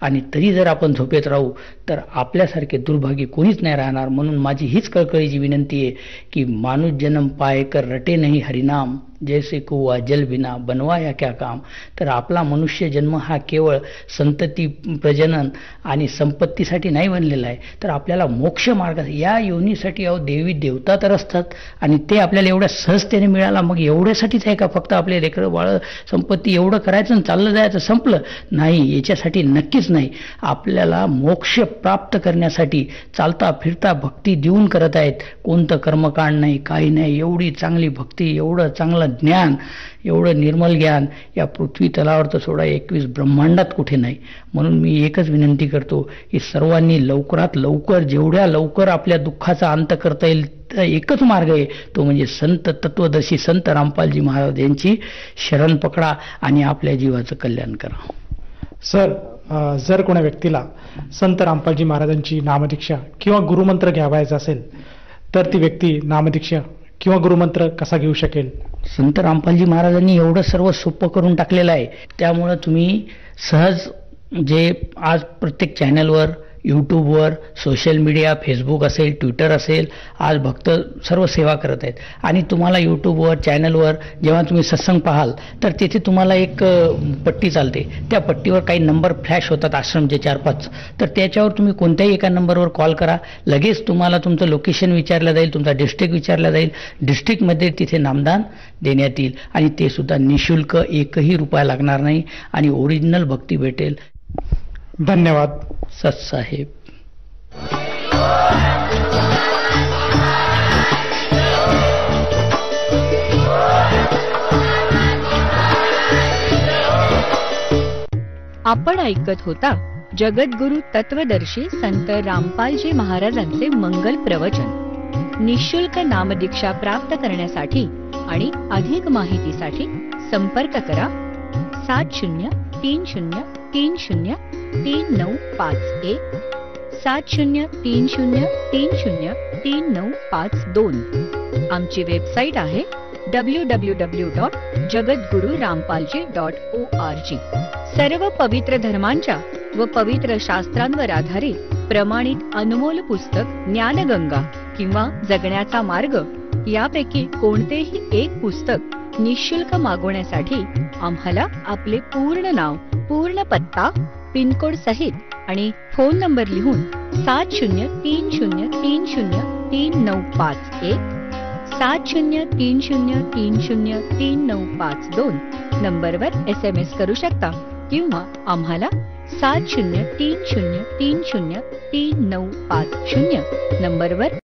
आणि तरी जर आपण झोपेत राहू तर आपल्यासारखे दुर्भागी कोणीच नाही राहणार. म्हणून माझी हीच कळकळीची विनंती आहे की मानुष जन्म पाय कर रटे नाही हरिनाम, जैसे कुआ जल बिना बनवाया क्या काम. तर आपला मनुष्य जन्म हा केवळ संतती, प्रजनन आणि संपत्तीसाठी नाही बनलेला आहे, तर आपल्याला मोक्ष मार्ग या योनीसाठी देवी देवता तर असतात आणि ते आपल्याला एवढ्या सहजतेने मिळाला. मग एवढ्यासाठीच आहे का फक्त आपले लेकरं बाळ संपत्ती एवढं करायचं आणि चाललं जायचं संपलं? नाही, याच्यासाठी नक्कीच नाही. आपल्याला मोक्ष प्राप्त करण्यासाठी चालता फिरता भक्ती देऊन करत आहेत. कोणतं कर्मकांड नाही, काही नाही. एवढी चांगली भक्ती, एवढं चांगलं ज्ञान, एवढं निर्मल ज्ञान या पृथ्वी तलावर तर सोडा 21 ब्रह्मांडात कुठे नाही. म्हणून मी एकच विनंती करतो की सर्वांनी लवकरात लवकर, जेवढ्या लवकर आपल्या दुःखाचा अंत करता येईल तर एकच मार्ग आहे, तो म्हणजे संत तत्वदर्शी संत रामपालजी महाराज यांची शरण पकडा आणि आपल्या जीवाचं कल्याण करा. सर, जर कोणा व्यक्तीला संत रामपालजी महाराजांची नामदीक्षा किंवा गुरुमंत्र घ्यावायचा असेल तर ती व्यक्ती नामदीक्षा किंवा गुरुमंत्र कसा घेऊ शकेल? संत रामपालजी महाराजांनी एवढं सर्व सोपं करून टाकलेलं आहे. त्यामुळं तुम्ही सहज, जे आज प्रत्येक चॅनलवर, यूट्यूबवर, सोशल मीडिया, फेसबुक असेल, ट्विटर असेल, आज भक्त सर्व सेवा करत आहेत. आणि तुम्हाला यूट्यूबवर, चॅनलवर जेव्हा तुम्ही सत्संग पाहाल तर तिथे तुम्हाला एक पट्टी चालते. त्या पट्टीवर काही नंबर फ्लॅश होतात आश्रमचे 4-5. तर त्याच्यावर तुम्ही कोणत्याही एका नंबरवर कॉल करा. लगेच तुम्हाला तुमचं लोकेशन विचारलं जाईल, तुमचा डिस्ट्रिक्ट विचारला जाईल. डिस्ट्रिक्टमध्ये तिथे नामदान देण्यात येईल आणि ते सुद्धा निशुल्क, एकही रुपया लागणार नाही आणि ओरिजिनल भक्ती भेटेल. धन्यवाद सतसाहेब. आपण ऐकत होता जगद्गुरु तत्वदर्शी संत रामपालजी महाराजांचे मंगल प्रवचन. निशुल्क नामदीक्षा प्राप्त करण्यासाठी आणि अधिक माहितीसाठी संपर्क करा 7030303951 7030303952. आमची वेबसाईट आहे www.jagadgururampalji.org. सर्व पवित्र धर्मांच्या व पवित्र शास्त्रांवर आधारित प्रमाणित अनमोल पुस्तक ज्ञानगंगा किंवा जगण्याचा मार्ग यापैकी कोणतेही एक पुस्तक निशुल्क मागवण्यासाठी आम्हाला आपले पूर्ण नाव, पूर्ण पत्ता, पिनकोड सहित आणि फोन नंबर लिहून 7030303951 7030303952 नंबरवर SMS करू शकता किंवा आम्हाला 7030303950 नंबरवर